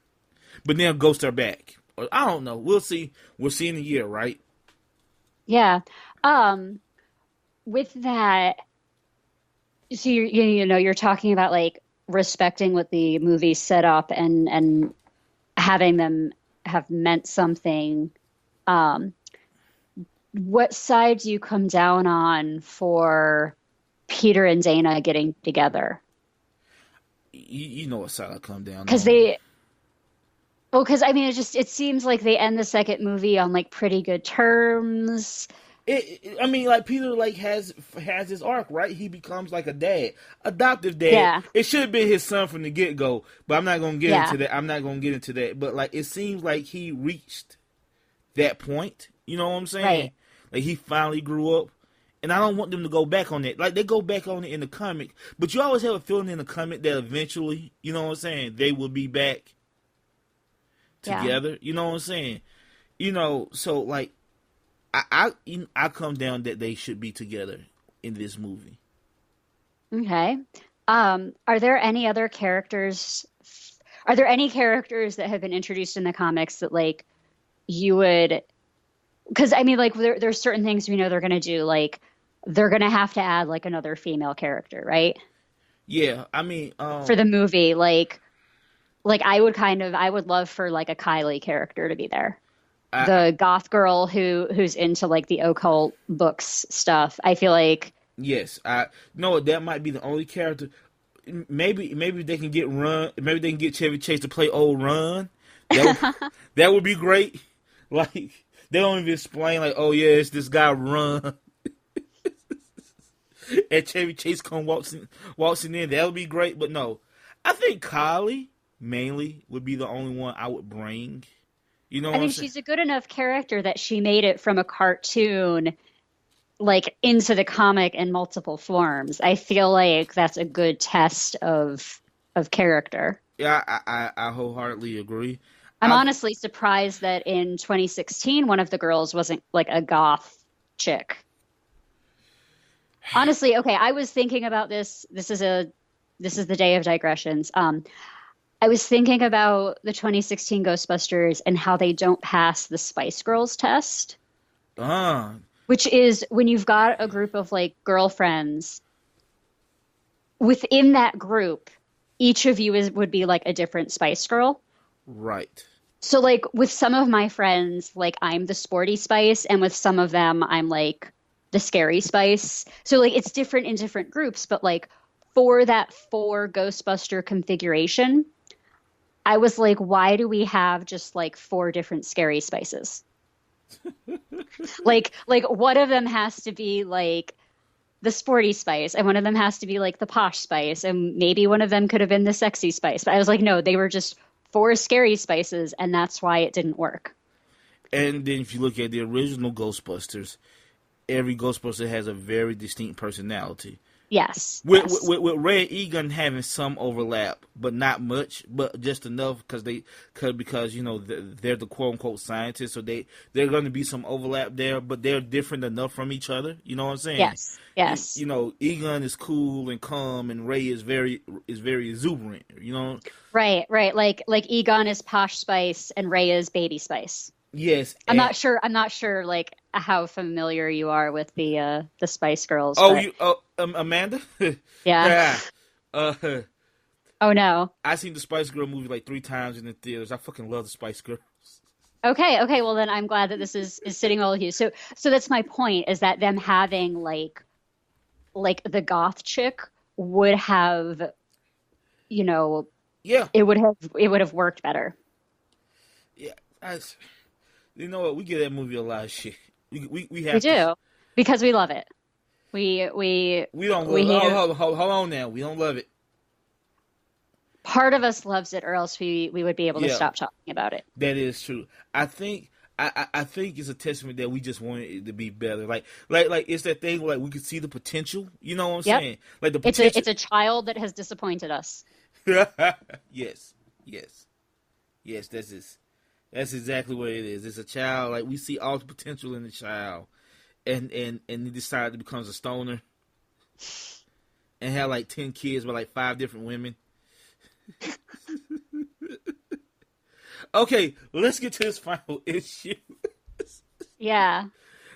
But now ghosts are back. Or, I don't know. We'll see. We'll see in a year, right? Yeah. Um with that, so you know you're talking about like respecting what the movie set up and having them have meant something. Um what side do you come down on for Peter and Dana getting together? You know what side I come down Because on. they, well, because I mean, it seems like they end the second movie on like pretty good terms. I mean, like Peter, like has his arc, right? He becomes like a dad, adoptive dad. Yeah, It should have been his son from the get go, but I'm not gonna get yeah, into that. I'm not gonna get into that. But like, it seems like he reached that point. You know what I'm saying? right. Like he finally grew up, and I don't want them to go back on it. Like they go back on it in the comic, but you always have a feeling in the comic that eventually, you know what I'm saying, they will be back Yeah. together. You know what I'm saying? You know, so like I come down that they should be together in this movie. Okay. Are there any other characters? Are there any characters that have been introduced in the comics that like you would? Because I mean, like there's certain things we know they're gonna do. Like they're gonna have to add like another female character, right? Yeah, I mean, For the movie, like I would love for like a Kylie character to be there. I The goth girl who's into like the occult books stuff. I feel like yes, I know that might be the only character. Maybe they can get Run. Maybe they can get Chevy Chase to play old Run. That that would be great. Like they don't even explain like, oh yeah, it's this guy Run, and Chevy Chase come waltzing in. That would be great. But no, I think Kylie mainly would be the only one I would bring. You know I what I'm think saying? she's a good enough character that she made it from a cartoon like into the comic in multiple forms. I feel like that's a good test of character. Yeah, I wholeheartedly agree. I'm I honestly surprised that in 2016 one of the girls wasn't like a goth chick. Honestly, okay, I was thinking about this. This is the day of digressions. I was thinking about the 2016 Ghostbusters and how they don't pass the Spice Girls test, uh which is when you've got a group of like girlfriends within that group, each of you would be like a different Spice Girl. right. So like with some of my friends, like I'm the sporty Spice, and with some of them, I'm like the scary Spice. So like it's different in different groups, but like for that four Ghostbuster configuration, I was like, why do we have just like four different scary spices? Like one of them has to be like the sporty spice, and one of them has to be like the posh spice, and maybe one of them could have been the sexy spice. But I was like, no, they were just four scary spices, and that's why it didn't work. And then if you look at the original Ghostbusters, every Ghostbuster has a very distinct personality. Yes. With, Yes. with Ray and Egon having some overlap, but not much, but just enough because they're the quote unquote scientists, so they're going to be some overlap there, but they're different enough from each other. You know what I'm saying? Yes. Yes. Egon is cool and calm, and Ray is very exuberant. Right. Right. Like Egon is Posh Spice and Ray is Baby Spice. Yes. I'm not sure like how familiar you are with the Spice Girls. Oh, but... Amanda? Yeah. Yeah. Oh no. I seen the Spice Girl movie like 3 times in the theaters. I fucking love the Spice Girls. Okay. Well, then I'm glad that this is sitting well with you. So that's my point, is that them having like the goth chick would have, Yeah. it would have worked better. Yeah. You know what? We give that movie a lot of shit. We do because we love it. We don't love it. Hold on now. We don't love it. Part of us loves it, or else we would be able to stop talking about it. That is true. I think it's a testament that we just wanted it to be better. Like it's that thing like we could see the potential. You know what I'm saying? Like the potential. It's a child that has disappointed us. Yes. That's exactly what it is. It's a child. Like we see all the potential in the child, and he decides to becomes a stoner, and have like 10 kids with like 5 different women. Okay, let's get to this final issue. Yeah.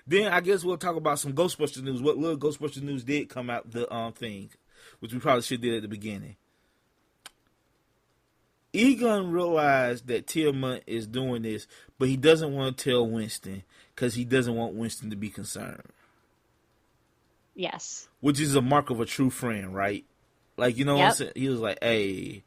Then I guess we'll talk about some Ghostbusters news. What little Ghostbusters news did come out the thing, which we probably should did at the beginning. Egon realized that Tiamat is doing this, but he doesn't want to tell Winston because he doesn't want Winston to be concerned. Yes. Which is a mark of a true friend, right? Like, what I'm saying? He was like, hey.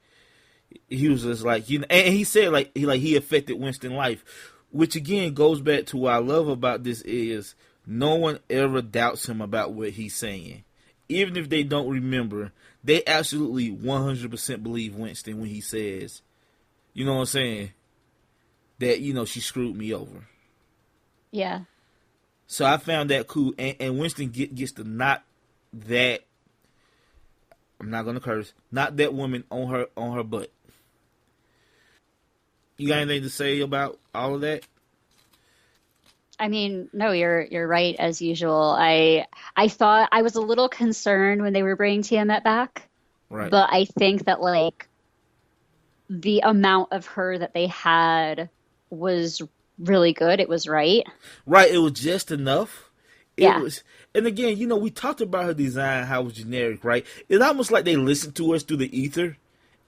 He was just like, and he said he affected Winston's life, which again goes back to what I love about this is no one ever doubts him about what he's saying. Even if they don't remember, they absolutely 100% believe Winston when he says, you know what I'm saying, that, she screwed me over. Yeah. So I found that cool. And Winston gets to not that, I'm not going to curse, not that woman on her butt. You got anything to say about all of that? I mean, no, you're right as usual. I thought I was a little concerned when they were bringing Tiamat back, right? But I think that like the amount of her that they had was really good. It was right. Right. It was just enough. It was, and again, we talked about her design, how it was generic, right? It's almost like they listened to us through the ether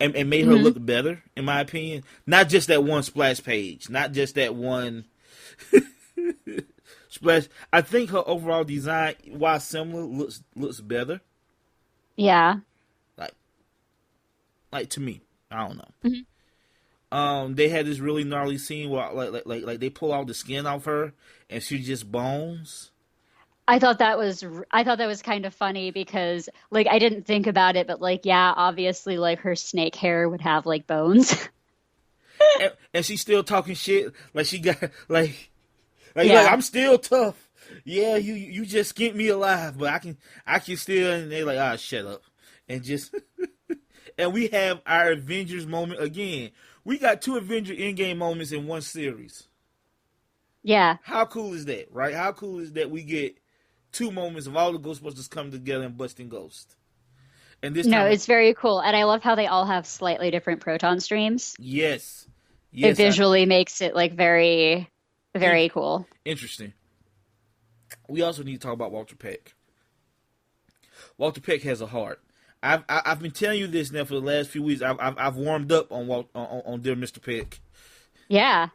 and made her look better, in my opinion. Not just that one splash page, not just that one splash. I think her overall design, while similar, looks better. Yeah. Like to me, I don't know. Mm-hmm. They had this really gnarly scene where like they pull all the skin off her and she's just bones. I thought that was kind of funny because like I didn't think about it, but like obviously like her snake hair would have like bones. and she's still talking shit like she got like I'm still tough. Yeah, you just skinned me alive, but I can still. And they're like, shut up, and just and we have our Avengers moment again. We got 2 Avenger Endgame moments in one series. Yeah, how cool is that, right? How cool is that we get 2 moments of all the Ghostbusters coming together and busting ghosts. And this time, it's very cool, and I love how they all have slightly different proton streams. Yes, it visually makes it like very, very cool. Interesting. We also need to talk about Walter Peck. Walter Peck has a heart. I've been telling you this now for the last few weeks. I've warmed up on dear Mr. Peck. Yeah.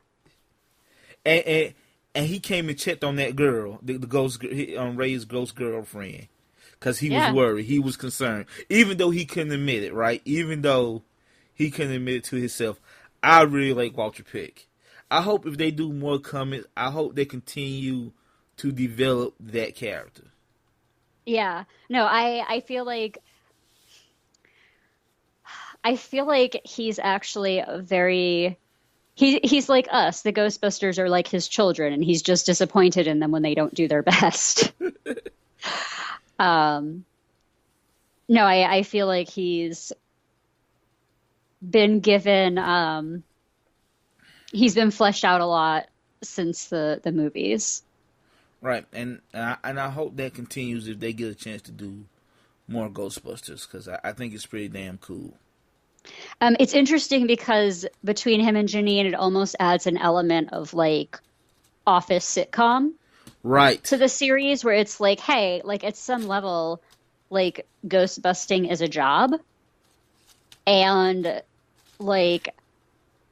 And he came and checked on that girl, the ghost, on Ray's ghost girlfriend, because he was worried, he was concerned, even though he couldn't admit it, right? Even though he couldn't admit it to himself. I really like Walter Peck. I hope if they do more comics, I hope they continue to develop that character. Yeah. No, I feel like he's actually a very he's like us. The Ghostbusters are like his children, and he's just disappointed in them when they don't do their best. No, I feel like been given he's been fleshed out a lot since the movies. Right, and I hope that continues if they get a chance to do more Ghostbusters because I think it's pretty damn cool. It's interesting because between him and Janine, it almost adds an element of like office sitcom Right. to the series where it's like, hey, like at some level, like ghost busting is a job. And like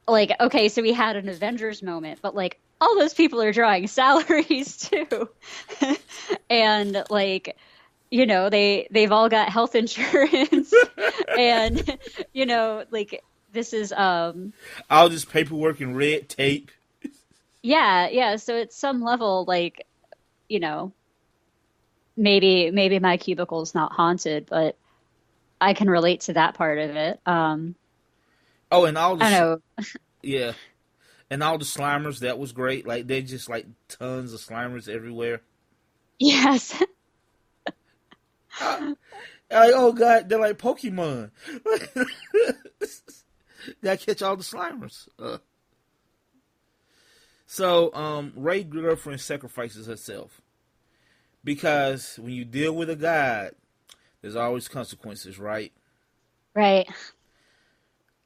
okay, so we had an Avengers moment, but like all those people are drawing salaries too. And like, they've all got health insurance and like this is All this paperwork and red tape. yeah, so at some level like, you know, maybe my cubicle's not haunted, but I can relate to that part of it. Oh, and all I the don't know. yeah, and all the Slimers, that was great. Like they just like tons of Slimers everywhere. Yes. Like, oh god, they're like Pokemon. Gotta catch all the Slimers. So, Ray's girlfriend sacrifices herself because when you deal with a god, there's always consequences, right? Right.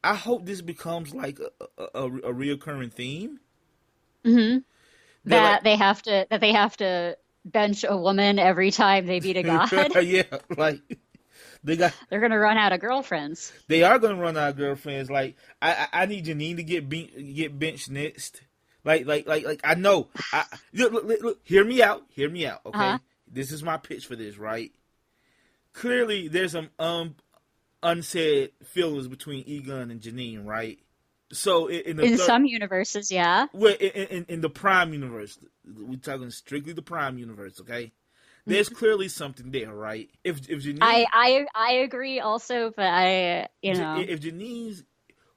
I hope this becomes like a reoccurring theme. Hmm. They're like, That they have to bench a woman every time they beat a god. yeah, like they got. They're gonna run out of girlfriends. They are gonna run out of girlfriends. Like I need Janine to get benched next. Like I know. Look, hear me out. Hear me out. Okay, Uh-huh. this is my pitch for this. Right. Clearly, there's some unsaid feelings between Egon and Janine. Right. So in the In some universes, yeah. well, in the Prime universe, we're talking strictly the Prime universe. Okay. There's clearly something there, right? If Janine, I agree also, but if Janine's,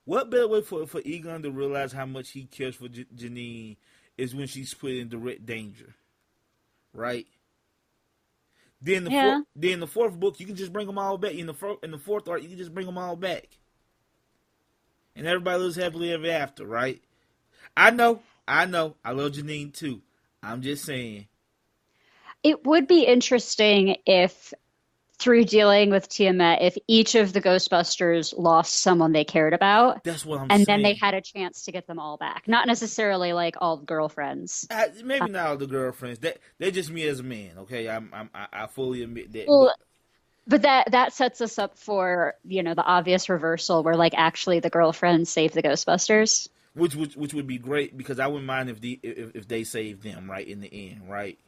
what better way for Egon to realize how much he cares for Janine is when she's put in direct danger, right? Then the fourth book, you can just bring them all back. In the fourth arc, you can just bring them all back, and everybody lives happily ever after, right? I know, I love Janine too. I'm just saying. it would be interesting if through dealing with Tiamat, if each of the Ghostbusters lost someone they cared about, That's what I'm and saying. then they had a chance to get them all back. Not necessarily like all the girlfriends. Maybe not all the girlfriends. They're just me as a man. Okay, I fully admit that. Well, but that sets us up for, the obvious reversal where like actually the girlfriends save the Ghostbusters. Which would be great because I wouldn't mind if they saved them right in the end, right?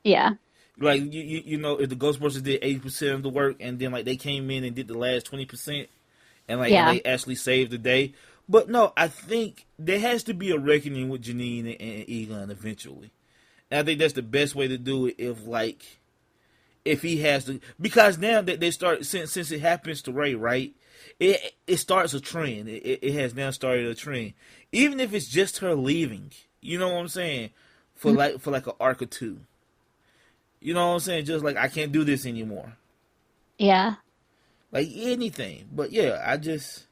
Yeah. Like if the Ghostbusters did 80% of the work and then like they came in and did the last 20% and like Yeah. and they actually saved the day. But no, I think there has to be a reckoning with Janine and Egon eventually. And I think that's the best way to do it if he has to, because now that they start since it happens to Ray, right? It starts a trend. It has now started a trend. Even if it's just her leaving, you know what I'm saying? For like an arc or two. You know what I'm saying? Just like I can't do this anymore. Yeah. Like anything. But yeah, I just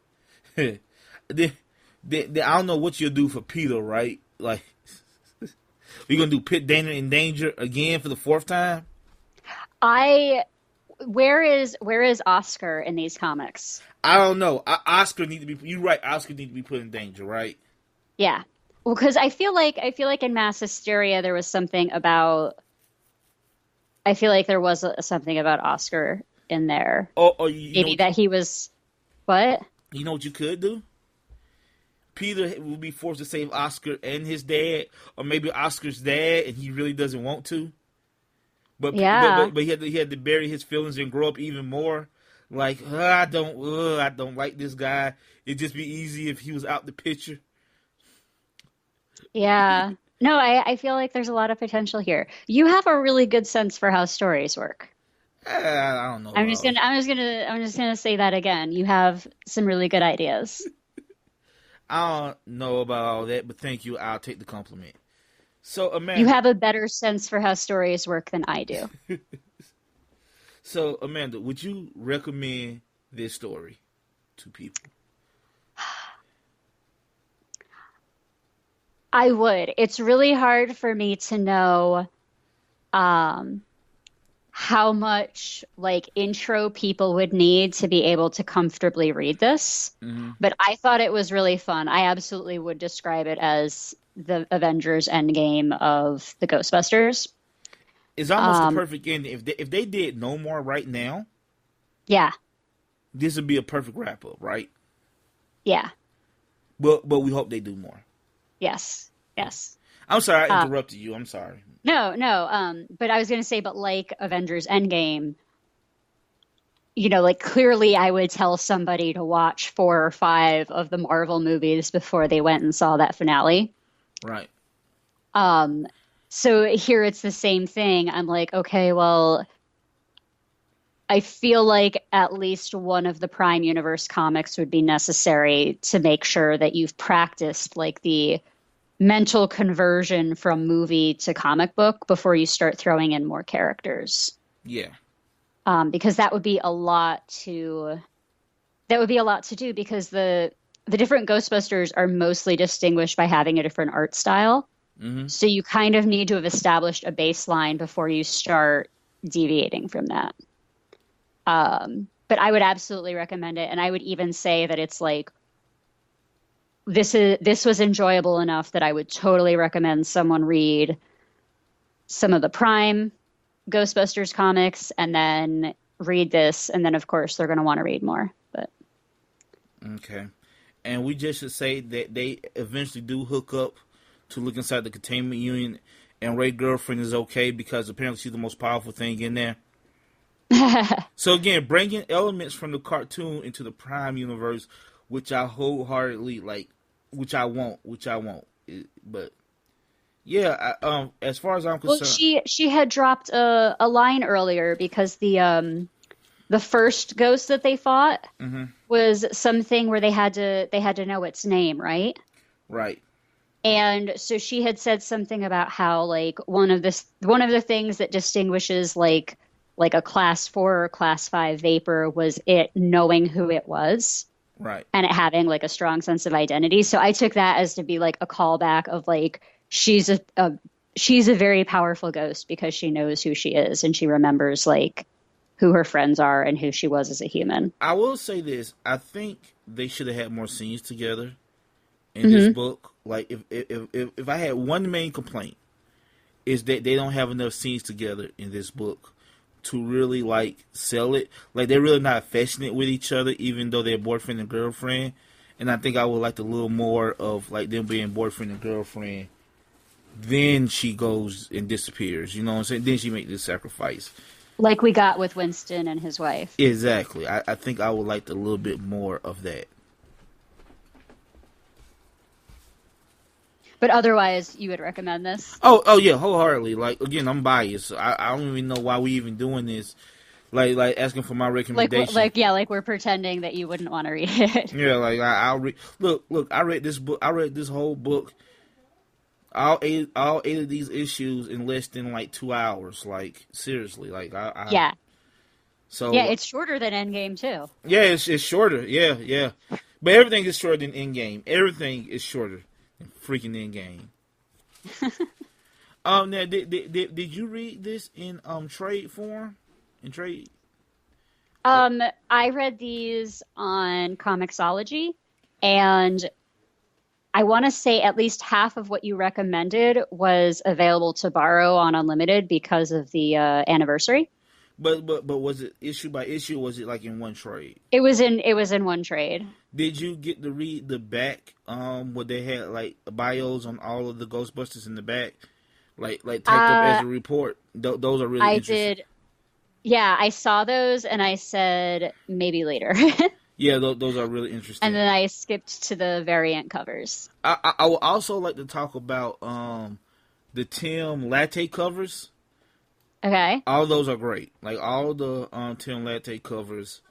I don't know what you'll do for Peter, right? Like we're gonna do Pit Danger in Danger again for the fourth time? Where is Oscar in these comics? I don't know. Oscar need to be. You're right. Oscar need to be put in danger, right? Yeah. Well, because I feel like in Mass Hysteria there was something about. I feel like there was something about Oscar in there. Or Maybe that he was. What? You know what you could do? Peter will be forced to save Oscar and his dad, or maybe Oscar's dad, and he really doesn't want to. But Yeah. but he had to bury his feelings and grow up even more. Like I don't like this guy. It'd just be easy if he was out the picture. Yeah. No, I feel like there's a lot of potential here. You have a really good sense for how stories work. I don't know. I'm just gonna say that again. You have some really good ideas. I don't know about all that, but thank you. I'll take the compliment. So Amanda, You have a better sense for how stories work than I do. So, Amanda, would you recommend this story to people? I would. It's really hard for me to know um, how much like intro people would need to be able to comfortably read this. Mm-hmm. But I thought it was really fun. I absolutely would describe it as the Avengers Endgame of the Ghostbusters. It's almost the perfect ending. If they did no more right now, Yeah. this would be a perfect wrap up, right? Yeah. But we hope they do more. Yes. Yes. I'm sorry, I interrupted you. I'm sorry. No, no. But I was going to say, but like Avengers Endgame, you know, like clearly I would tell somebody to watch 4 or 5 of the Marvel movies before they went and saw that finale. Right. So here it's the same thing. I'm like, okay, well, I feel like at least one of the Prime Universe comics would be necessary to make sure that you've practiced like the mental conversion from movie to comic book before you start throwing in more characters. Yeah. Because that would be a lot to do because the different Ghostbusters are mostly distinguished by having a different art style. Mm-hmm. So you kind of need to have established a baseline before you start deviating from that. But I would absolutely recommend it. And I would even say that it's like, this was enjoyable enough that I would totally recommend someone read some of the Prime Ghostbusters comics and then read this. And then, of course, they're going to want to read more. But okay. And we just should say that they eventually do hook up to look inside the containment unit, and Ray's girlfriend is okay because apparently she's the most powerful thing in there. So again, bringing elements from the cartoon into the Prime universe, which I wholeheartedly like, which I want. But yeah, as far as I'm concerned, well, she had dropped a line earlier because the first ghost that they fought was something where they had to know its name, right? Right. And so she had said something about how like one of the things that distinguishes like a class 4 or class 5 vapor was it knowing who it was. Right. And it having like a strong sense of identity. So I took that as to be like a callback of like she's a very powerful ghost because she knows who she is and she remembers like who her friends are and who she was as a human. I will say this. I think they should have had more scenes together in this book. Like if I had one main complaint is that they don't have enough scenes together in this book to really like sell it. Like they're really not affectionate with each other, even though they're boyfriend and girlfriend. And I think I would like a little more of like them being boyfriend and girlfriend. Then she goes and disappears. You know what I'm saying? Then she makes this sacrifice. Like we got with Winston and his wife. Exactly. I think I would like a little bit more of that. But otherwise, you would recommend this? Oh yeah, wholeheartedly. Like again, I'm biased. So I don't even know why we even doing this. Like asking for my recommendation. Like we're pretending that you wouldn't want to read it. Yeah, like I'll read. Look. I read this book. I read this whole book. All eight of these issues in less than like 2 hours. Like seriously, like yeah. So yeah, it's shorter than Endgame too. Yeah, it's shorter. Yeah. But everything is shorter than Endgame. Everything is shorter than freaking Endgame. Now did you read this in trade form? In trade? I read these on Comixology, and I want to say at least half of what you recommended was available to borrow on Unlimited because of the anniversary. But was it issue by issue? Or was it like in one trade? It was in one trade. Did you get to read the back? Where they had like bios on all of the Ghostbusters in the back, like typed up as a report. Those are really interesting. I did. Yeah, I saw those and I said maybe later. Yeah, those are really interesting. And then I skipped to the variant covers. I would also like to talk about the Tim Latte covers. Okay. All those are great. Like all the Tim Latte covers.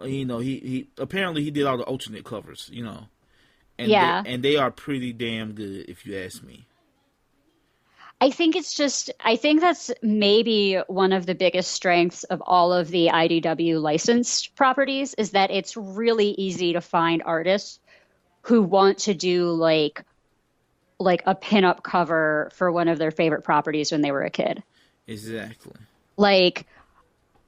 You know, he apparently he did all the alternate covers. You know, and yeah, they are pretty damn good if you ask me. I think I think that's maybe one of the biggest strengths of all of the IDW licensed properties is that it's really easy to find artists who want to do like a pinup cover for one of their favorite properties when they were a kid. Exactly. Like,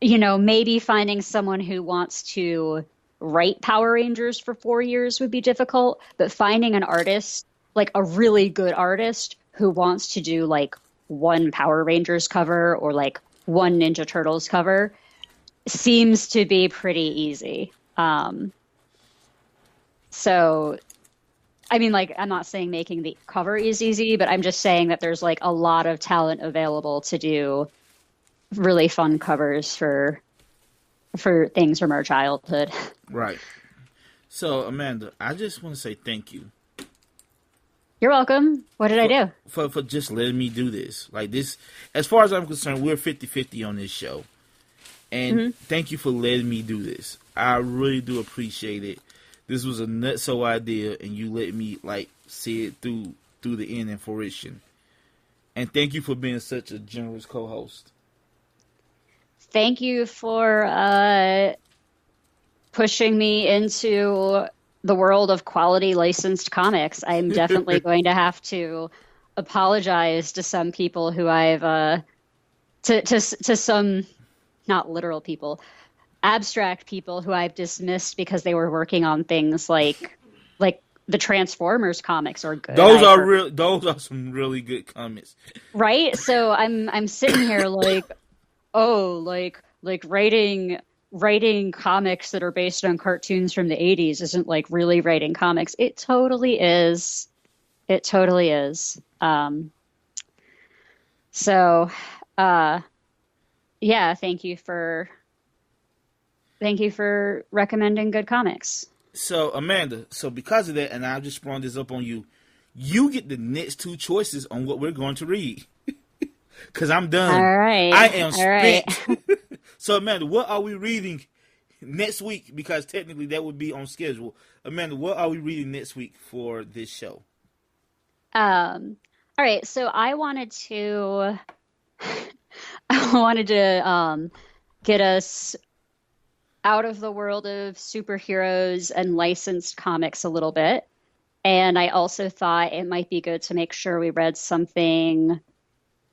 maybe finding someone who wants to write Power Rangers for 4 years would be difficult, but finding an artist, like a really good artist who wants to do like one Power Rangers cover or like one Ninja Turtles cover seems to be pretty easy. So I mean, like, I'm not saying making the cover is easy, but I'm just saying that there's like a lot of talent available to do really fun covers for things from our childhood. Right. So, Amanda, I just want to say thank you You're welcome. What did I do? for just letting me do this. Like this, as far as I'm concerned, we're 50-50 on this show. And thank you for letting me do this. I really do appreciate it. This was a nutso idea, and you let me like see it through the end and fruition. And thank you for being such a generous co-host. Thank you for pushing me into the world of quality licensed comics. I'm definitely going to have to apologize to some people who I've to some not literal people, abstract people who I've dismissed because they were working on things like the Transformers comics are good. Those are some really good comments. Right? So I'm sitting here like, oh, like writing comics that are based on cartoons from the 80s isn't like really writing comics. It totally is. It totally is. So yeah, thank you for recommending good comics. So, Amanda, because of that, and I just sprung this up on you, you get the next two choices on what we're going to read. Because I'm done. All right. I am spent. Right. So, Amanda, what are we reading next week? Because technically that would be on schedule. Amanda, what are we reading next week for this show? All right. So I wanted to get us out of the world of superheroes and licensed comics a little bit. And I also thought it might be good to make sure we read something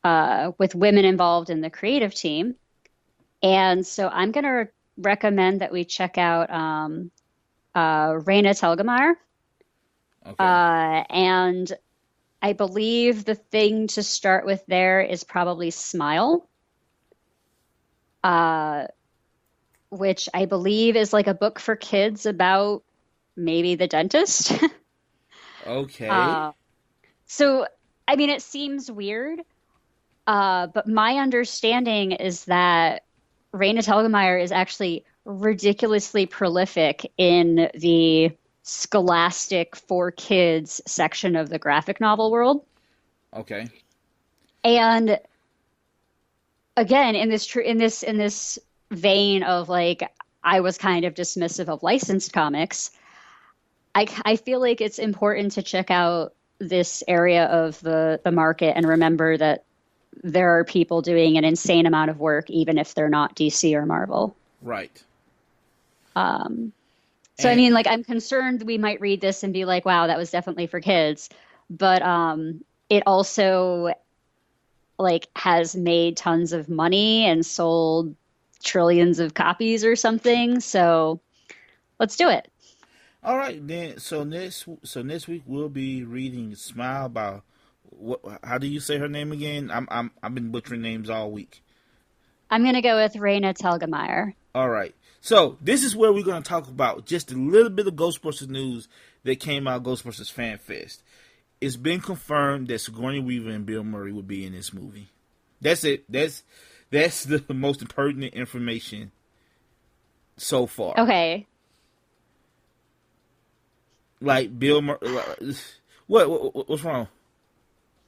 with women involved in the creative team. And so I'm going to recommend that we check out Raina Telgemeier. Okay. And I believe the thing to start with there is probably Smile. Which I believe is like a book for kids about maybe the dentist. Okay. So, I mean, it seems weird, but my understanding is that Raina Telgemeier is actually ridiculously prolific in the scholastic for kids section of the graphic novel world. Okay. And again, in this vein of like I was kind of dismissive of licensed comics, I feel like it's important to check out this area of the market and remember that there are people doing an insane amount of work even if they're not DC or Marvel. Right. So I mean, like, I'm concerned we might read this and be like, wow, that was definitely for kids, but it also like has made tons of money and sold trillions of copies or something. So let's do it. All right, then. So next week we'll be reading Smile by how do you say her name again? I've been butchering names all week. I'm gonna go with Raina Telgemeier. All right. So this is where we're going to talk about just a little bit of Ghostbusters news that came out of Ghostbusters Fan Fest. It's been confirmed that Sigourney Weaver and Bill Murray will be in this movie. That's it. That's the most pertinent information so far. Okay. Like Bill Murray. What's wrong?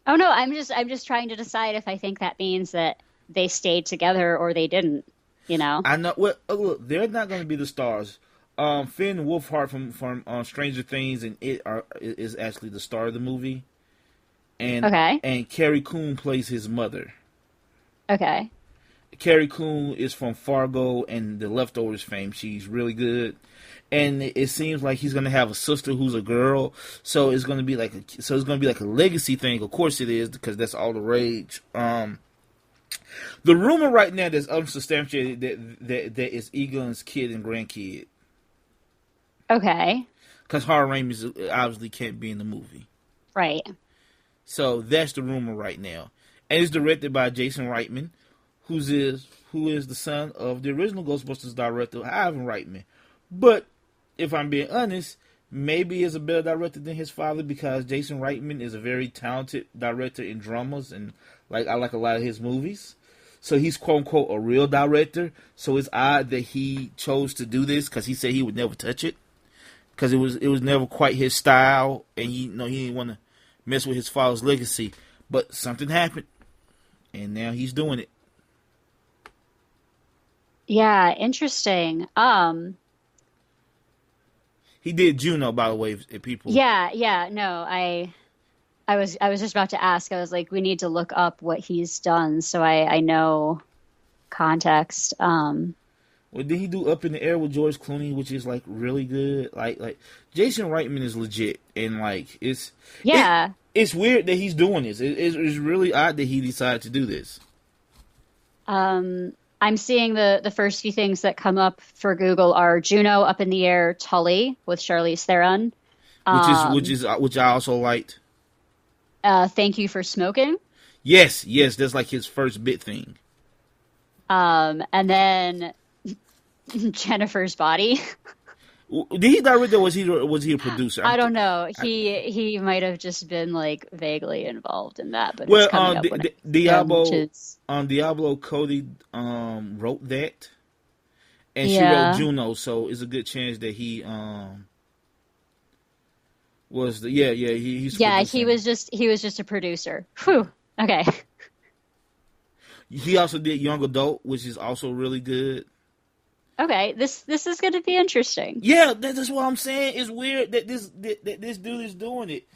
Oh no, I'm just trying to decide if I think that means that they stayed together or they didn't. You know, I know. Well, look, they're not going to be the stars. Finn Wolfhard from Stranger Things and is actually the star of the movie. and Carrie Coon plays his mother. Okay. Carrie Coon is from Fargo and The Leftovers fame. She's really good. And it seems like he's gonna have a sister who's a girl, so it's gonna be like a legacy thing. Of course it is, because that's all the rage. The rumor right now that's unsubstantiated that is Egon's kid and grandkid. Okay. Because Harold Ramis obviously can't be in the movie. Right. So that's the rumor right now, and it's directed by Jason Reitman, who is the son of the original Ghostbusters director Ivan Reitman. But if I'm being honest, maybe he's a better director than his father, because Jason Reitman is a very talented director in dramas, and I like a lot of his movies. So he's quote unquote a real director. So it's odd that he chose to do this, because he said he would never touch it, because it was never quite his style, and he didn't want to mess with his father's legacy. But something happened, and now he's doing it. Yeah, interesting. He did Juno, by the way, if people. Yeah. No, I was just about to ask. I was like, we need to look up what he's done so I know context. Well, did he do Up in the Air with George Clooney, which is like really good? Like Jason Reitman is legit, and like it's weird that he's doing this. It's really odd that he decided to do this. I'm seeing the first few things that come up for Google are Juno, Up in the Air, Tully with Charlize Theron, which I also liked. Thank You for Smoking. Yes, that's like his first bit thing. And then Jennifer's Body. Did he direct it, or was he a producer? I don't know. He might have just been like vaguely involved in that, but it's coming up Diablo Cody wrote that, and she wrote Juno, so it's a good chance that he was the he was just a producer. Whew. Okay. He also did Young Adult, which is also really good. Okay, this is going to be interesting. Yeah, that's what I'm saying. It's weird that this dude is doing it.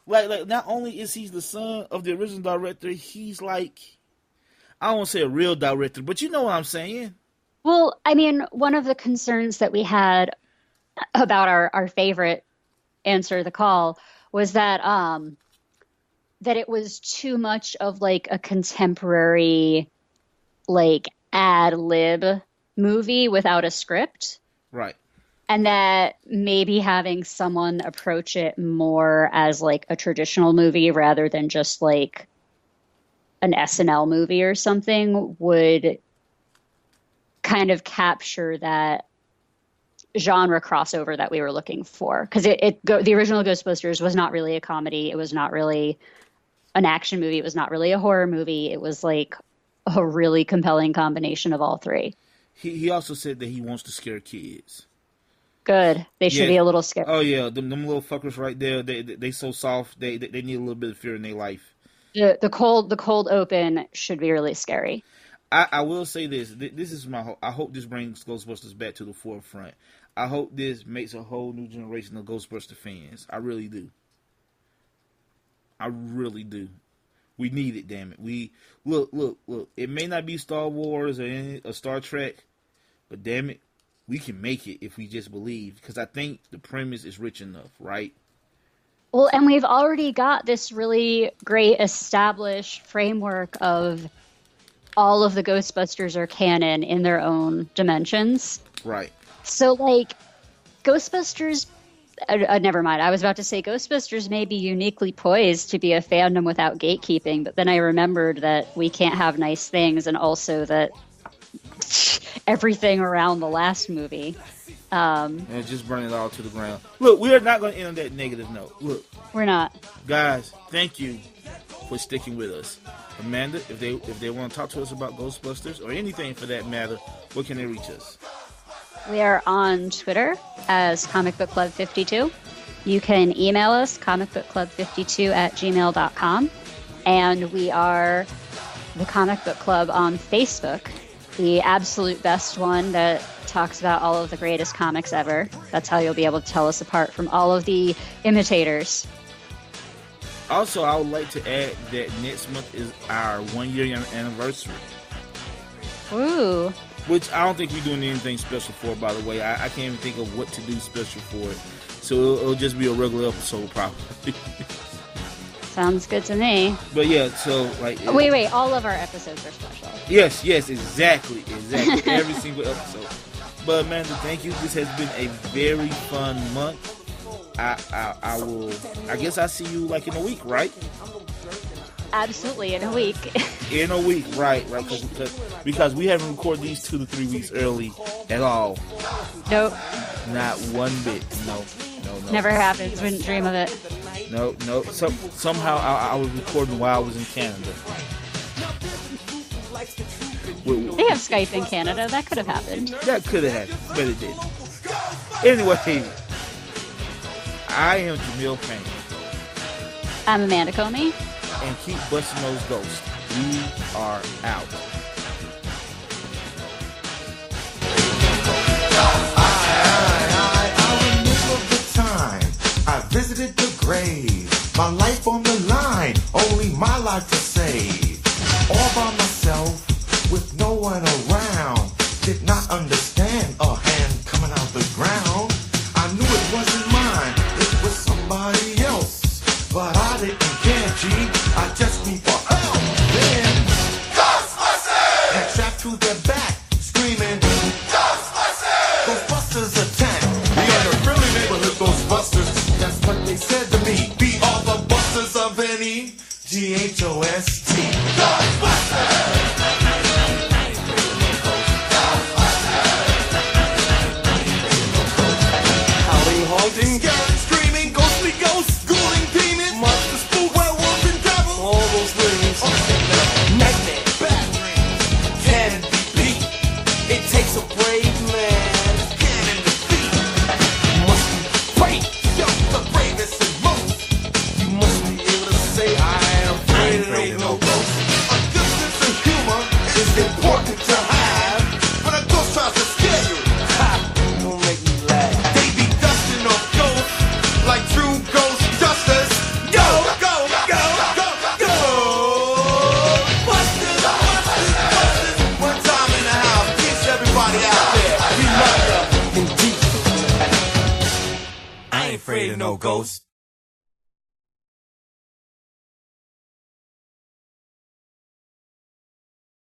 Like not only is he the son of the original director, he's like, I don't want to say a real director, but you know what I'm saying. Well, I mean, one of the concerns that we had about our favorite Answer the Call was that that it was too much of like a contemporary like ad lib movie without a script. Right. And that maybe having someone approach it more as like a traditional movie rather than just like an SNL movie or something would kind of capture that genre crossover that we were looking for. Because the original Ghostbusters was not really a comedy. It was not really an action movie. It was not really a horror movie. It was like a really compelling combination of all three. He also said that he wants to scare kids. Good. They should be a little scared. Oh yeah, them little fuckers right there. They so soft. They need a little bit of fear in their life. The cold open should be really scary. I will say this. This is my hope. I hope this brings Ghostbusters back to the forefront. I hope this makes a whole new generation of Ghostbuster fans. I really do. I really do. We need it, damn it. We look. It may not be Star Wars or Star Trek, but damn it, we can make it if we just believe. Because I think the premise is rich enough, right? Well, and we've already got this really great established framework of all of the Ghostbusters are canon in their own dimensions. Right. So, like, Ghostbusters... never mind. I was about to say Ghostbusters may be uniquely poised to be a fandom without gatekeeping, but then I remembered that we can't have nice things, and also that everything around the last movie. And just burn it all to the ground. Look, we are not going to end on that negative note. Look, we're not. Guys, thank you for sticking with us. Amanda, if they want to talk to us about Ghostbusters or anything for that matter, where can they reach us? We are on Twitter as Comic Book Club 52. You can email us, comicbookclub52@gmail.com. And we are the Comic Book Club on Facebook, the absolute best one that talks about all of the greatest comics ever. That's how you'll be able to tell us apart from all of the imitators. Also, I would like to add that next month is our 1 year anniversary. Ooh. Which I don't think we're doing anything special for, by the way. I can't even think of what to do special for it. So it'll just be a regular episode, probably. Sounds good to me. But yeah, so like... Wait, all of our episodes are special. Yes, exactly. Every single episode. But Amanda, thank you. This has been a very fun month. I guess I'll see you like in a week, right? Absolutely, in a week. In a week, right, because we haven't recorded these 2 to 3 weeks early at all. Nope. Not one bit. No. Never happens. Wouldn't dream of it. No. Somehow I was recording while I was in Canada. They have Skype in Canada. That could have happened. That could have happened, but it didn't. Anyway, I am Jamil Payne. I'm Amanda Comey. And keep busting those ghosts. We are out. I remember the time I visited the grave. My life on the line, only my life to save. All by myself, with no one around. Did not understand a hand coming out the ground. I knew it wasn't mine, it was somebody else. But I didn't care, G. I just need for help. Then Ghostbusters! And strapped to their back, screaming Ghostbusters! Ghostbusters attack. We are the friendly neighborhood Ghostbusters. That's what they said to me. We are the busters of any Ghost. Ghostbusters! Haunting, yelling, screaming, ghostly ghosts, ghouling, demons, monsters, spook, werewolves, and devils. All those things. Nightmare, bad dreams, can be beat. It takes a brave man, can defeat. You must be brave, yo, the bravest and most. You must be able to say, I am afraid it ain't no ghost. A good sense of humor is important to have. When a ghost tries to scare you, don't make me laugh. They be dusting off ghosts like true Ghostbusters. Go! Busters! One time in the house, peace everybody out there. We love you. Indeed. I ain't afraid of no ghosts.